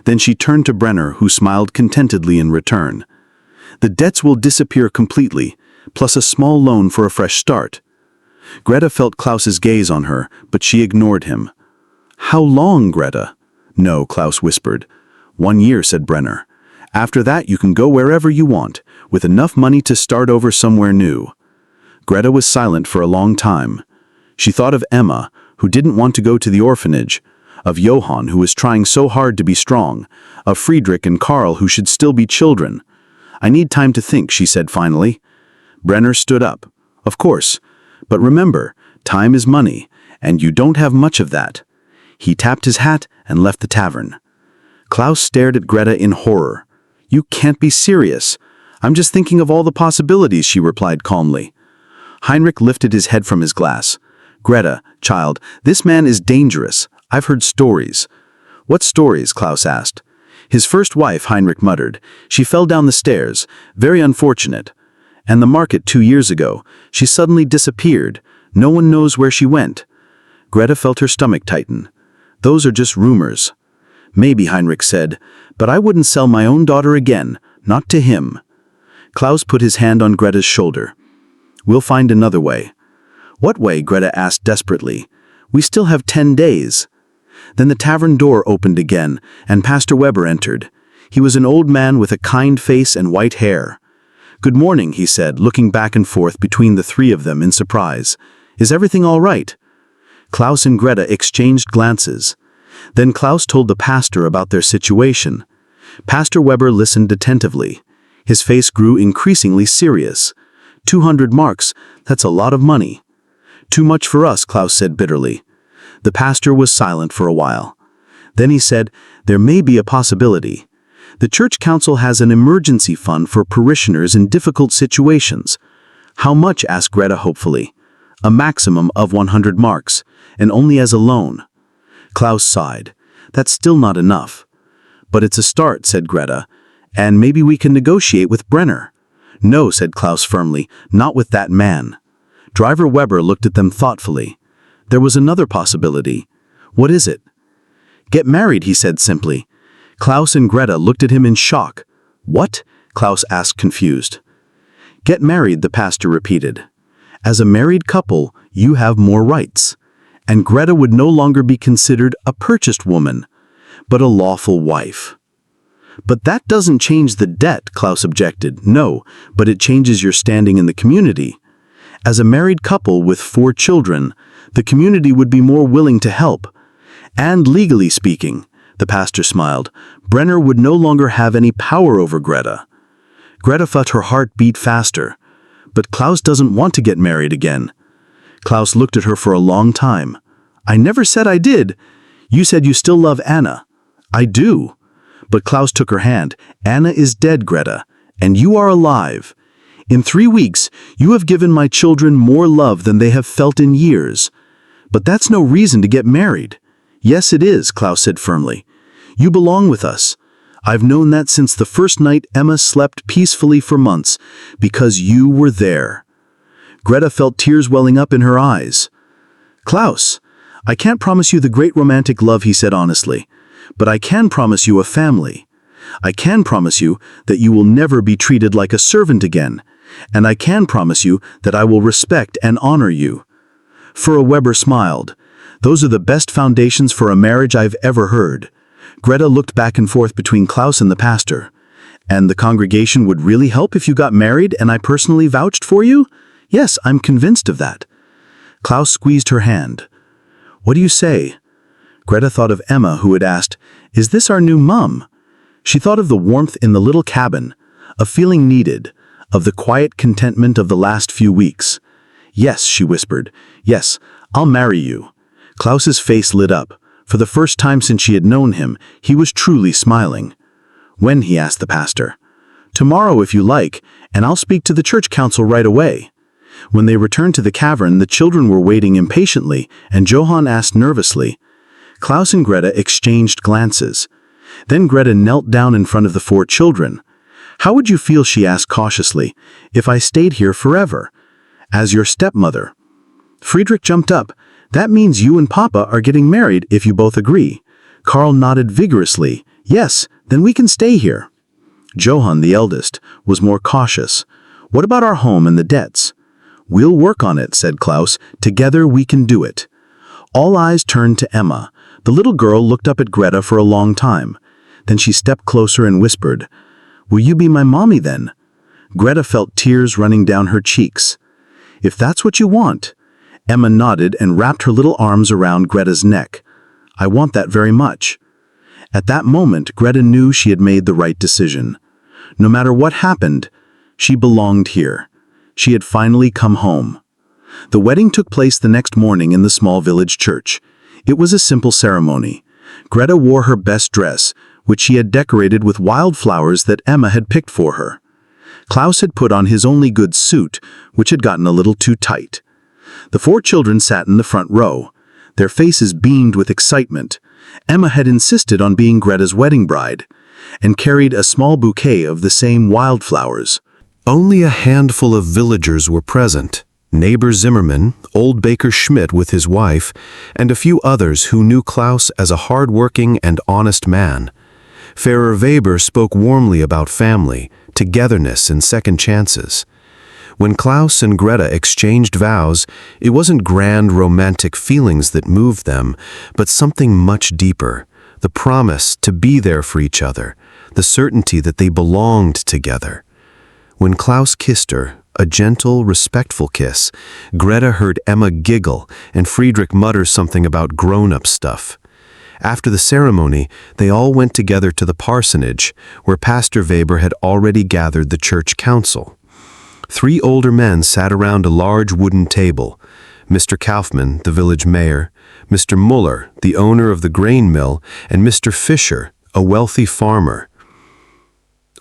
Then she turned to Brenner, who smiled contentedly in return. The debts will disappear completely, plus a small loan for a fresh start. Greta felt Klaus's gaze on her, but she ignored him. How long, Greta? No, Klaus whispered. 1 year, said Brenner. After that you can go wherever you want, with enough money to start over somewhere new. Greta was silent for a long time. She thought of Emma, who didn't want to go to the orphanage, of Johann, who was trying so hard to be strong, of Friedrich and Karl, who should still be children. I need time to think, she said finally. Brenner stood up. Of course. But remember, time is money, and you don't have much of that. He tapped his hat and left the tavern. Klaus stared at Greta in horror. You can't be serious. I'm just thinking of all the possibilities, she replied calmly. Heinrich lifted his head from his glass. Greta, child, this man is dangerous. I've heard stories. What stories? Klaus asked. His first wife, Heinrich muttered. She fell down the stairs. Very unfortunate. And the market 2 years ago. She suddenly disappeared. No one knows where she went. Greta felt her stomach tighten. Those are just rumors. Maybe, Heinrich said, but I wouldn't sell my own daughter again, not to him. Klaus put his hand on Greta's shoulder. We'll find another way. What way? Greta asked desperately. We still have 10 days. Then the tavern door opened again, and Pastor Weber entered. He was an old man with a kind face and white hair. Good morning, he said, looking back and forth between the three of them in surprise. Is everything all right? Klaus and Greta exchanged glances. Then Klaus told the pastor about their situation. Pastor Weber listened attentively. His face grew increasingly serious. 200 marks, that's a lot of money. Too much for us, Klaus said bitterly. The pastor was silent for a while. Then he said, there may be a possibility. The church council has an emergency fund for parishioners in difficult situations. How much? Asked Greta hopefully. A maximum of 100 marks, and only as a loan. Klaus sighed. That's still not enough. But it's a start, said Greta, and maybe we can negotiate with Brenner. No, said Klaus firmly, not with that man. Driver Weber looked at them thoughtfully. There was another possibility. What is it? Get married, he said simply. Klaus and Greta looked at him in shock. What? Klaus asked confused. Get married, the pastor repeated. As a married couple, you have more rights. And Greta would no longer be considered a purchased woman, but a lawful wife. But that doesn't change the debt, Klaus objected. No, but it changes your standing in the community. As a married couple with 4 children, the community would be more willing to help. And legally speaking, the pastor smiled, Brenner would no longer have any power over Greta. Greta felt her heart beat faster. But Klaus doesn't want to get married again. Klaus looked at her for a long time. I never said I did. You said you still love Anna. I do. But Klaus took her hand. Anna is dead, Greta, and you are alive. In 3 weeks, you have given my children more love than they have felt in years. But that's no reason to get married. Yes, it is, Klaus said firmly. You belong with us. I've known that since the first night Emma slept peacefully for months, because you were there. Greta felt tears welling up in her eyes. Klaus, I can't promise you the great romantic love, he said honestly, but I can promise you a family. I can promise you that you will never be treated like a servant again, and I can promise you that I will respect and honor you. Fura Weber smiled. Those are the best foundations for a marriage I've ever heard. Greta looked back and forth between Klaus and the pastor. And the congregation would really help if you got married and I personally vouched for you? Yes, I'm convinced of that. Klaus squeezed her hand. What do you say? Greta thought of Emma, who had asked, Is this our new mum? She thought of the warmth in the little cabin, a feeling needed, of the quiet contentment of the last few weeks. Yes, she whispered. Yes, I'll marry you. Klaus's face lit up. For the first time since she had known him, he was truly smiling. When, he asked the pastor. Tomorrow, if you like, and I'll speak to the church council right away. When they returned to the cavern, the children were waiting impatiently, and Johann asked nervously. Klaus and Greta exchanged glances. Then Greta knelt down in front of the 4 children. How would you feel, she asked cautiously, if I stayed here forever? As your stepmother. Friedrich jumped up. That means you and Papa are getting married if you both agree. Karl nodded vigorously. Yes, then we can stay here. Johann, the eldest, was more cautious. What about our home and the debts? We'll work on it, said Klaus. Together we can do it. All eyes turned to Emma. The little girl looked up at Greta for a long time. Then she stepped closer and whispered, Will you be my mommy then? Greta felt tears running down her cheeks. If that's what you want. Emma nodded and wrapped her little arms around Greta's neck. I want that very much. At that moment, Greta knew she had made the right decision. No matter what happened, she belonged here. She had finally come home. The wedding took place the next morning in the small village church. It was a simple ceremony. Greta wore her best dress, which she had decorated with wildflowers that Emma had picked for her. Klaus had put on his only good suit, which had gotten a little too tight. The 4 children sat in the front row. Their faces beamed with excitement. Emma had insisted on being Greta's wedding bride, and carried a small bouquet of the same wildflowers. Only a handful of villagers were present. Neighbor Zimmerman, old Baker Schmidt with his wife, and a few others who knew Klaus as a hard-working and honest man. Pfarrer Weber spoke warmly about family, togetherness, and second chances. When Klaus and Greta exchanged vows, it wasn't grand romantic feelings that moved them, but something much deeper, the promise to be there for each other, the certainty that they belonged together. When Klaus kissed her, a gentle, respectful kiss, Greta heard Emma giggle and Friedrich mutter something about grown-up stuff. After the ceremony, they all went together to the parsonage, where Pastor Weber had already gathered the church council. 3 older men sat around a large wooden table. Mr. Kaufmann, the village mayor, Mr. Muller, the owner of the grain mill, and Mr. Fischer, a wealthy farmer.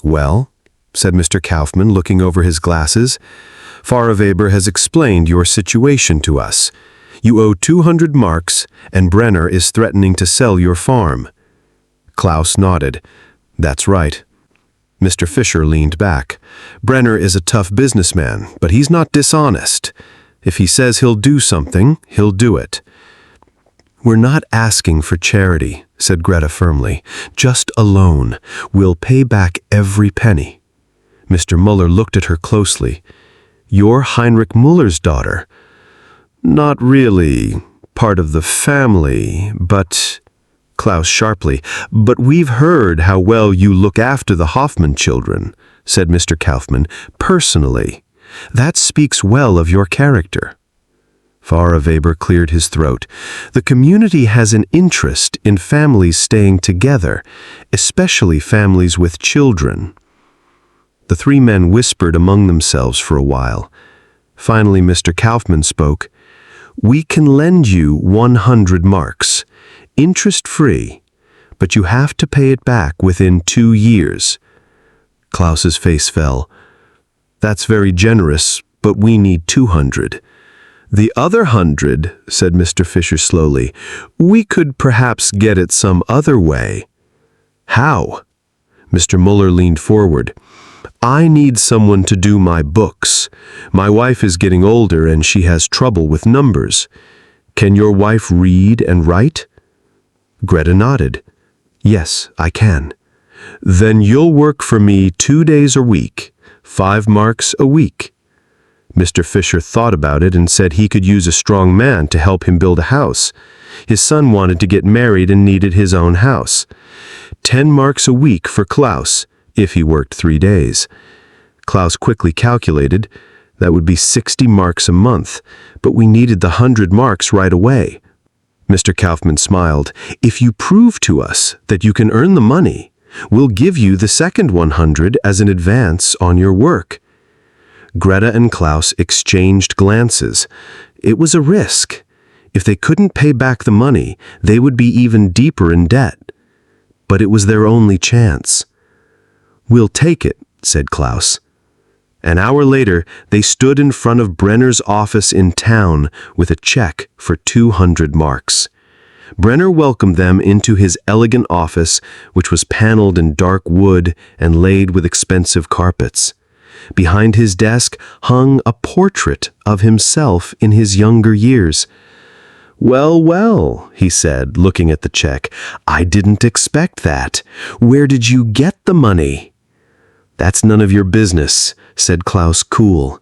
Well, said Mr. Kaufmann, looking over his glasses, Pfarrer Weber has explained your situation to us. You owe 200 marks, and Brenner is threatening to sell your farm. Klaus nodded. That's right. Mr. Fischer leaned back. Brenner is a tough businessman, but he's not dishonest. If he says he'll do something, he'll do it. We're not asking for charity, said Greta firmly. Just a loan. We'll pay back every penny. Mr. Muller looked at her closely. You're Heinrich Muller's daughter. Not really part of the family, but... Klaus sharply. "But we've heard how well you look after the Hoffman children," said Mr. Kaufmann, "personally. That speaks well of your character." Pfarrer Weber cleared his throat. "The community has an interest in families staying together, especially families with children." The three men whispered among themselves for a while. Finally, Mr. Kaufmann spoke. "We can lend you 100 marks, interest-free, but you have to pay it back within 2 years." Klaus's face fell. "That's very generous, but we need 200. "The other 100, said Mr. Fisher slowly, "we could perhaps get it some other way." "How?" Mr. Muller leaned forward. "I need someone to do my books. My wife is getting older and she has trouble with numbers. Can your wife read and write?" Greta nodded. "Yes, I can." "Then you'll work for me 2 days a week, 5 marks a week." Mr. Fisher thought about it and said he could use a strong man to help him build a house. His son wanted to get married and needed his own house. 10 marks a week for Klaus, if he worked 3 days. Klaus quickly calculated. That would be 60 marks a month, but we needed the 100 marks right away. Mr. Kaufmann smiled. "If you prove to us that you can earn the money, we'll give you the second 100 as an advance on your work." Greta and Klaus exchanged glances. It was a risk. If they couldn't pay back the money, they would be even deeper in debt. But it was their only chance. "We'll take it," said Klaus. An hour later, they stood in front of Brenner's office in town with a check for 200 marks. Brenner welcomed them into his elegant office, which was paneled in dark wood and laid with expensive carpets. Behind his desk hung a portrait of himself in his younger years. "Well, well," he said, looking at the check, "I didn't expect that. Where did you get the money?" "That's none of your business," said Klaus cool.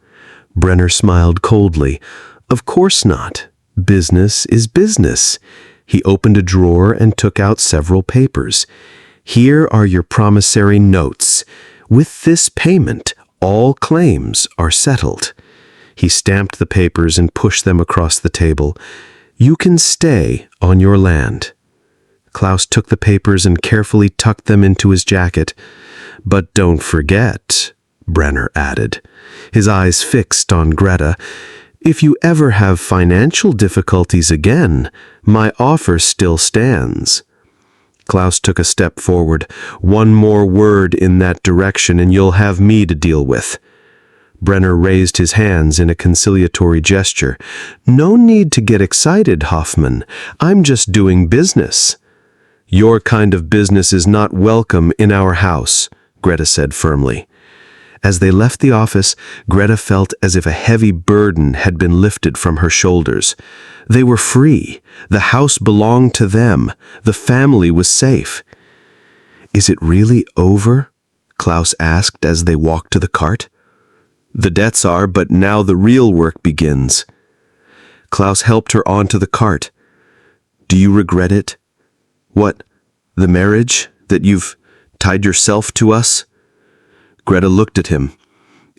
Brenner smiled coldly. "Of course not. Business is business." He opened a drawer and took out several papers. "Here are your promissory notes. With this payment, all claims are settled." He stamped the papers and pushed them across the table. "You can stay on your land." Klaus took the papers and carefully tucked them into his jacket. "But don't forget," Brenner added, his eyes fixed on Greta, "if you ever have financial difficulties again, my offer still stands." Klaus took a step forward. "One more word in that direction and you'll have me to deal with." Brenner raised his hands in a conciliatory gesture. "No need to get excited, Hoffman. I'm just doing business." "Your kind of business is not welcome in our house," Greta said firmly. As they left the office, Greta felt as if a heavy burden had been lifted from her shoulders. They were free. The house belonged to them. The family was safe. "Is it really over?" Klaus asked as they walked to the cart. "The debts are, but now the real work begins." Klaus helped her onto the cart. "Do you regret it?" "What? The marriage? That you've tied yourself to us?" Greta looked at him.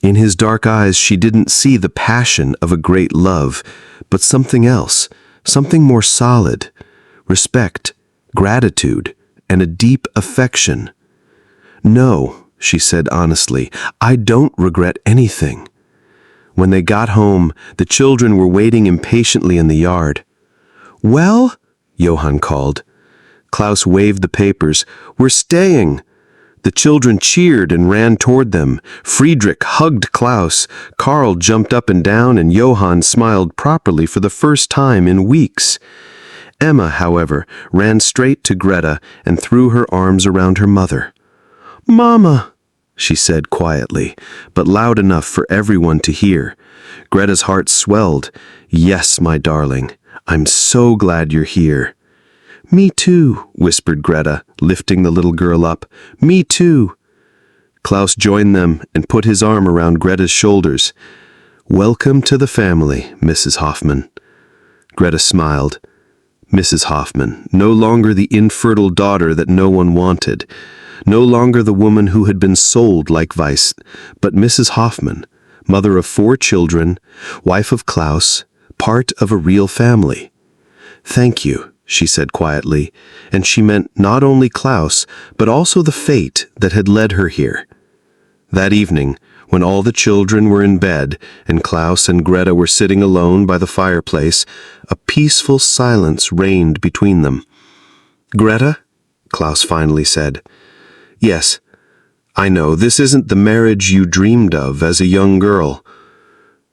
In his dark eyes she didn't see the passion of a great love, but something else, something more solid. Respect, gratitude, and a deep affection. "No," she said honestly, "I don't regret anything." When they got home, the children were waiting impatiently in the yard. "Well?" Johann called. Klaus waved the papers. "We're staying." The children cheered and ran toward them. Friedrich hugged Klaus. Karl jumped up and down, and Johann smiled properly for the first time in weeks. Emma, however, ran straight to Greta and threw her arms around her mother. "Mama," she said quietly, but loud enough for everyone to hear. Greta's heart swelled. "Yes, my darling, I'm so glad you're here." "Me too," whispered Greta, lifting the little girl up. "Me too." Klaus joined them and put his arm around Greta's shoulders. "Welcome to the family, Mrs. Hoffman." Greta smiled. Mrs. Hoffman, no longer the infertile daughter that no one wanted, no longer the woman who had been sold like Weiss, but Mrs. Hoffman, mother of 4 children, wife of Klaus, part of a real family. "Thank you," she said quietly, and she meant not only Klaus, but also the fate that had led her here. That evening, when all the children were in bed and Klaus and Greta were sitting alone by the fireplace, a peaceful silence reigned between them. "Greta?" Klaus finally said. "Yes, I know, this isn't the marriage you dreamed of as a young girl."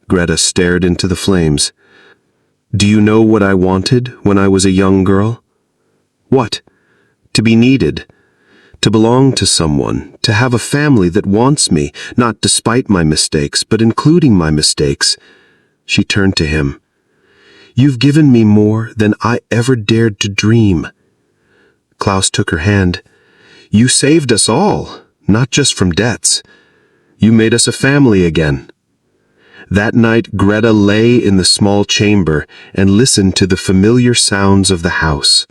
Greta stared into the flames. "Do you know what I wanted when I was a young girl?" "What?" "To be needed. To belong to someone, to have a family that wants me, not despite my mistakes, but including my mistakes." She turned to him. "You've given me more than I ever dared to dream." Klaus took her hand. "You saved us all, not just from debts. You made us a family again." That night Greta lay in the small chamber and listened to the familiar sounds of the house.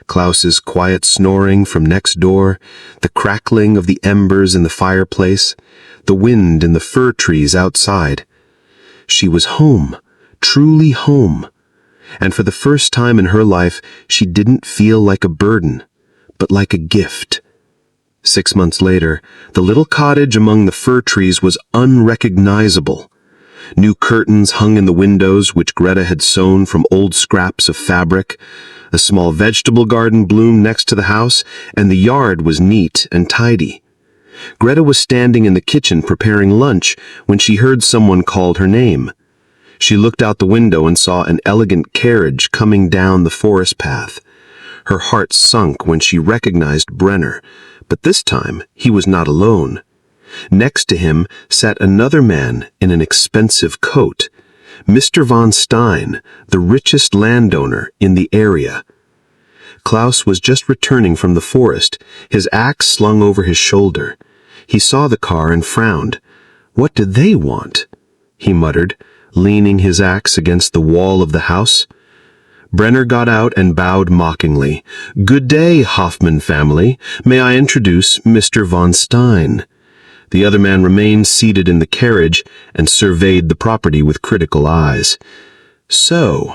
Klaus's quiet snoring from next door, the crackling of the embers in the fireplace, the wind in the fir trees outside. She was home, truly home. And for the first time in her life, she didn't feel like a burden, but like a gift. 6 months later, the little cottage among the fir trees was unrecognizable. New curtains hung in the windows, which Greta had sewn from old scraps of fabric. A small vegetable garden bloomed next to the house, and the yard was neat and tidy. Greta was standing in the kitchen preparing lunch when she heard someone call her name. She looked out the window and saw an elegant carriage coming down the forest path. Her heart sunk when she recognized Brenner, but this time he was not alone. Next to him sat another man in an expensive coat, Mr. von Stein, the richest landowner in the area. Klaus was just returning from the forest, his axe slung over his shoulder. He saw the car and frowned. "What did they want?" he muttered, leaning his axe against the wall of the house. Brenner got out and bowed mockingly. "Good day, Hoffman family. May I introduce Mr. von Stein?" The other man remained seated in the carriage and surveyed the property with critical eyes. "So,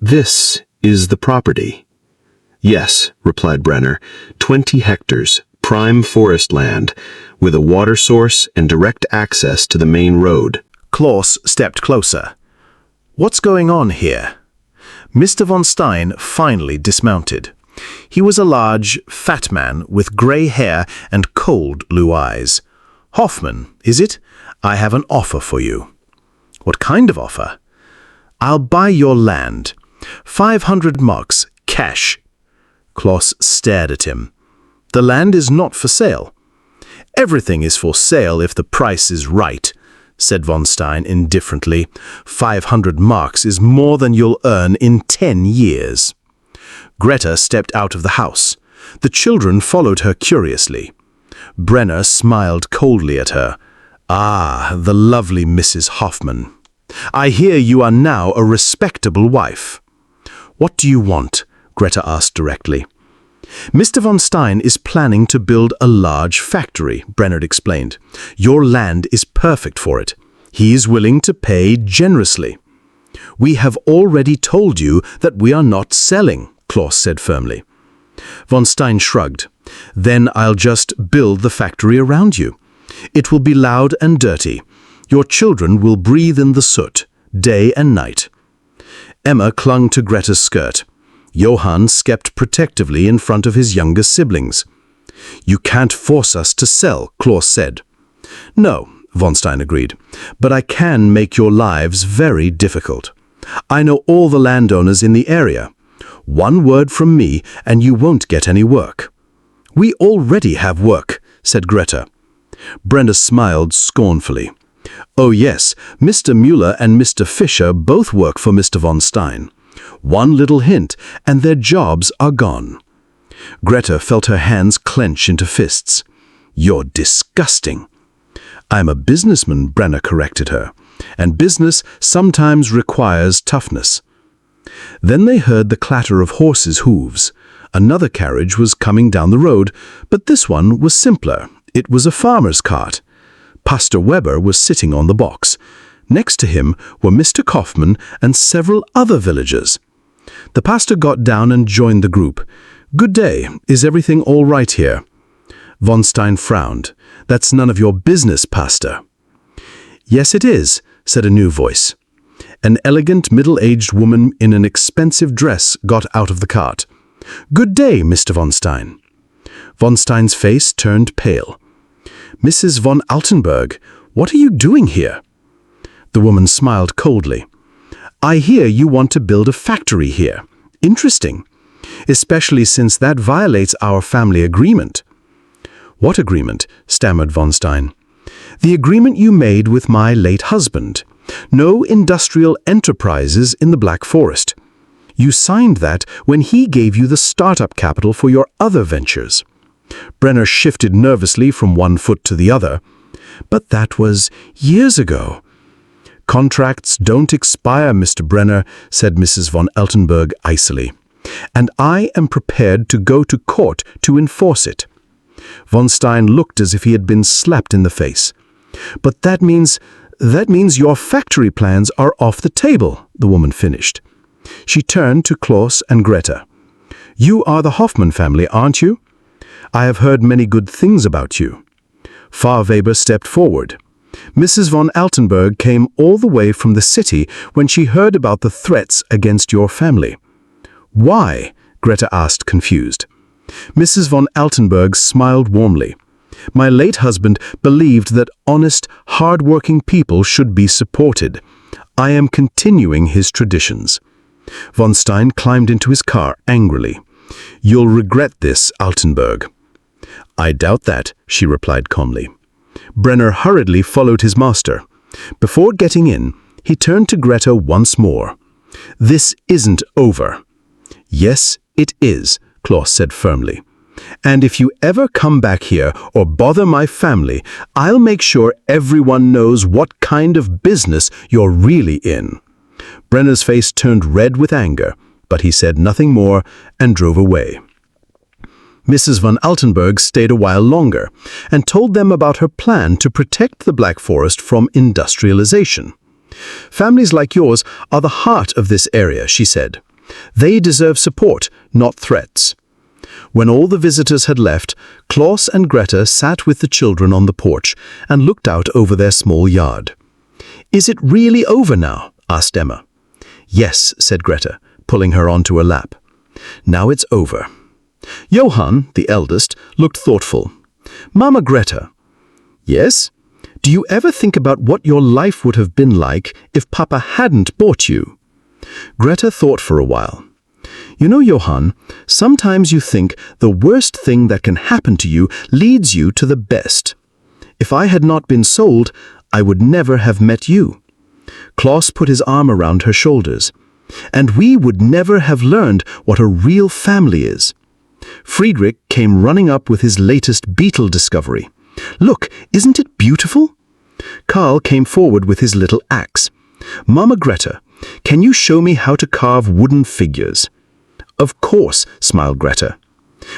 this is the property?" "Yes," replied Brenner. 20 hectares, prime forest land, with a water source and direct access to the main road. Klaus stepped closer. "What's going on here?" Mr. von Stein finally dismounted. He was a large, fat man with grey hair and cold blue eyes. "Hoffman, is it? I have an offer for you." "What kind of offer?" "I'll buy your land. 500 marks, cash." Klaus stared at him. "The land is not for sale." "Everything is for sale if the price is right," said von Stein indifferently. 500 marks is more than you'll earn in 10 years. Greta stepped out of the house. The children followed her curiously. Brenner smiled coldly at her. "Ah, the lovely Mrs. Hoffman. I hear you are now a respectable wife." "What do you want?" Greta asked directly. "Mr. von Stein is planning to build a large factory," Brenner explained. "Your land is perfect for it. He is willing to pay generously." "We have already told you that we are not selling," Klaus said firmly. Von Stein shrugged. "Then I'll just build the factory around you. It will be loud and dirty. Your children will breathe in the soot, day and night." Emma clung to Greta's skirt. Johann stepped protectively in front of his younger siblings. "You can't force us to sell," Klaus said. "No," von Stein agreed, "but I can make your lives very difficult. I know all the landowners in the area. One word from me and you won't get any work." "We already have work," said Greta. Brenda smiled scornfully. "Oh yes, Mr. Müller and Mr. Fischer both work for Mr. von Stein. One little hint, and their jobs are gone." Greta felt her hands clench into fists. "You're disgusting." "I'm a businessman," Brenner corrected her, "and business sometimes requires toughness." Then they heard the clatter of horses' hooves. Another carriage was coming down the road, but this one was simpler. It was a farmer's cart. Pastor Weber was sitting on the box. Next to him were Mr. Kaufman and several other villagers. The pastor got down and joined the group. "Good day. Is everything all right here?" Von Stein frowned. "That's none of your business, Pastor." "Yes, it is," said a new voice. An elegant, middle-aged woman in an expensive dress got out of the cart. "Good day, Mr. von Stein." Von Stein's face turned pale. "Mrs. von Altenburg, what are you doing here?" The woman smiled coldly. "I hear you want to build a factory here. Interesting. Especially since that violates our family agreement." "What agreement?" stammered von Stein. "The agreement you made with my late husband. No industrial enterprises in the Black Forest. You signed that when he gave you the startup capital for your other ventures." Brenner shifted nervously from one foot to the other. "But that was years ago." "Contracts don't expire, Mr. Brenner," said Mrs. von Altenburg icily. "And I am prepared to go to court to enforce it." Von Stein looked as if he had been slapped in the face. "But that means your factory plans are off the table," the woman finished. She turned to Klaus and Greta. "You are the Hoffman family, aren't you? I have heard many good things about you." Fahrweber stepped forward. "Mrs. von Altenburg came all the way from the city when she heard about the threats against your family." "Why?" Greta asked, confused. Mrs. von Altenburg smiled warmly. "My late husband believed that honest, hard-working people should be supported. I am continuing his traditions." Von Stein climbed into his car angrily. "You'll regret this, Altenburg." "I doubt that," she replied calmly. Brenner hurriedly followed his master. Before getting in, he turned to Greta once more. "This isn't over." "Yes, it is," Klaus said firmly. "And if you ever come back here or bother my family, I'll make sure everyone knows what kind of business you're really in." Brenner's face turned red with anger, but he said nothing more and drove away. Mrs. von Altenburg stayed a while longer and told them about her plan to protect the Black Forest from industrialization. "Families like yours are the heart of this area," she said. "They deserve support, not threats." When all the visitors had left, Klaus and Greta sat with the children on the porch and looked out over their small yard. "Is it really over now?" asked Emma. "Yes," said Greta, pulling her onto her lap. "Now it's over." Johann, the eldest, looked thoughtful. "Mama Greta." "Yes? Do you ever think about what your life would have been like if Papa hadn't bought you?" Greta thought for a while. "You know, Johann, sometimes you think the worst thing that can happen to you leads you to the best. If I had not been sold, I would never have met you." Klaus put his arm around her shoulders. "And we would never have learned what a real family is." Friedrich came running up with his latest beetle discovery. "Look, isn't it beautiful?" Karl came forward with his little axe. "Mama Greta, can you show me how to carve wooden figures?" "Of course," smiled Greta.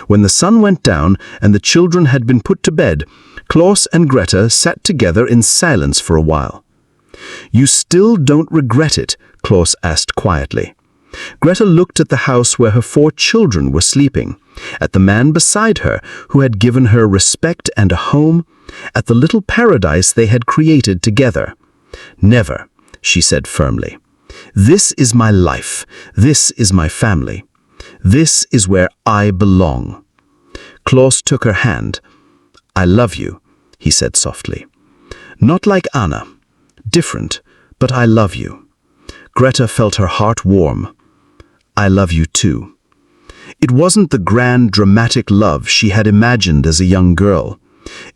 When the sun went down and the children had been put to bed, Klaus and Greta sat together in silence for a while. "You still don't regret it?" Klaus asked quietly. Greta looked at the house where her 4 children were sleeping, at the man beside her who had given her respect and a home, at the little paradise they had created together. "Never," she said firmly. "This is my life. This is my family. This is where I belong." Klaus took her hand. "I love you," he said softly. "Not like Anna. Different, but I love you." Greta felt her heart warm. "I love you too." It wasn't the grand, dramatic love she had imagined as a young girl.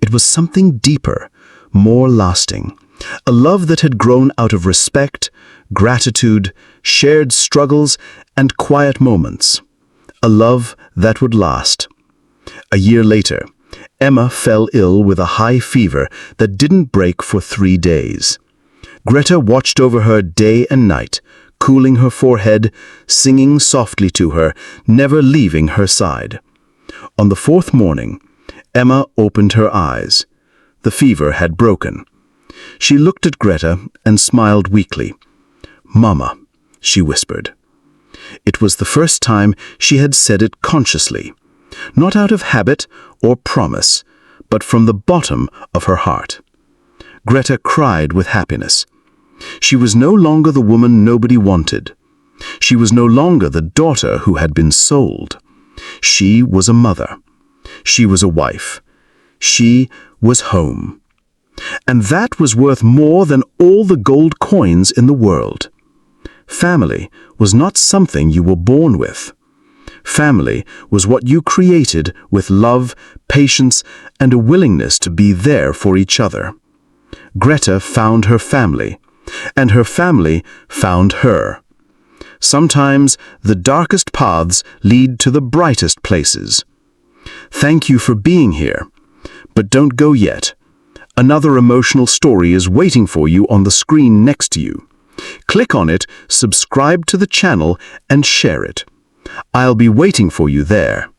It was something deeper, more lasting. A love that had grown out of respect, gratitude, shared struggles, and quiet moments. A love that would last. A year later, Emma fell ill with a high fever that didn't break for 3 days. Greta watched over her day and night, cooling her forehead, singing softly to her, never leaving her side. On the fourth morning, Emma opened her eyes. The fever had broken. She looked at Greta and smiled weakly. "Mama," she whispered. It was the first time she had said it consciously, not out of habit or promise, but from the bottom of her heart. Greta cried with happiness. She was no longer the woman nobody wanted. She was no longer the daughter who had been sold. She was a mother. She was a wife. She was home. And that was worth more than all the gold coins in the world. Family was not something you were born with. Family was what you created with love, patience, and a willingness to be there for each other. Greta found her family, and her family found her. Sometimes the darkest paths lead to the brightest places. Thank you for being here, but don't go yet. Another emotional story is waiting for you on the screen next to you. Click on it, subscribe to the channel, and share it. I'll be waiting for you there.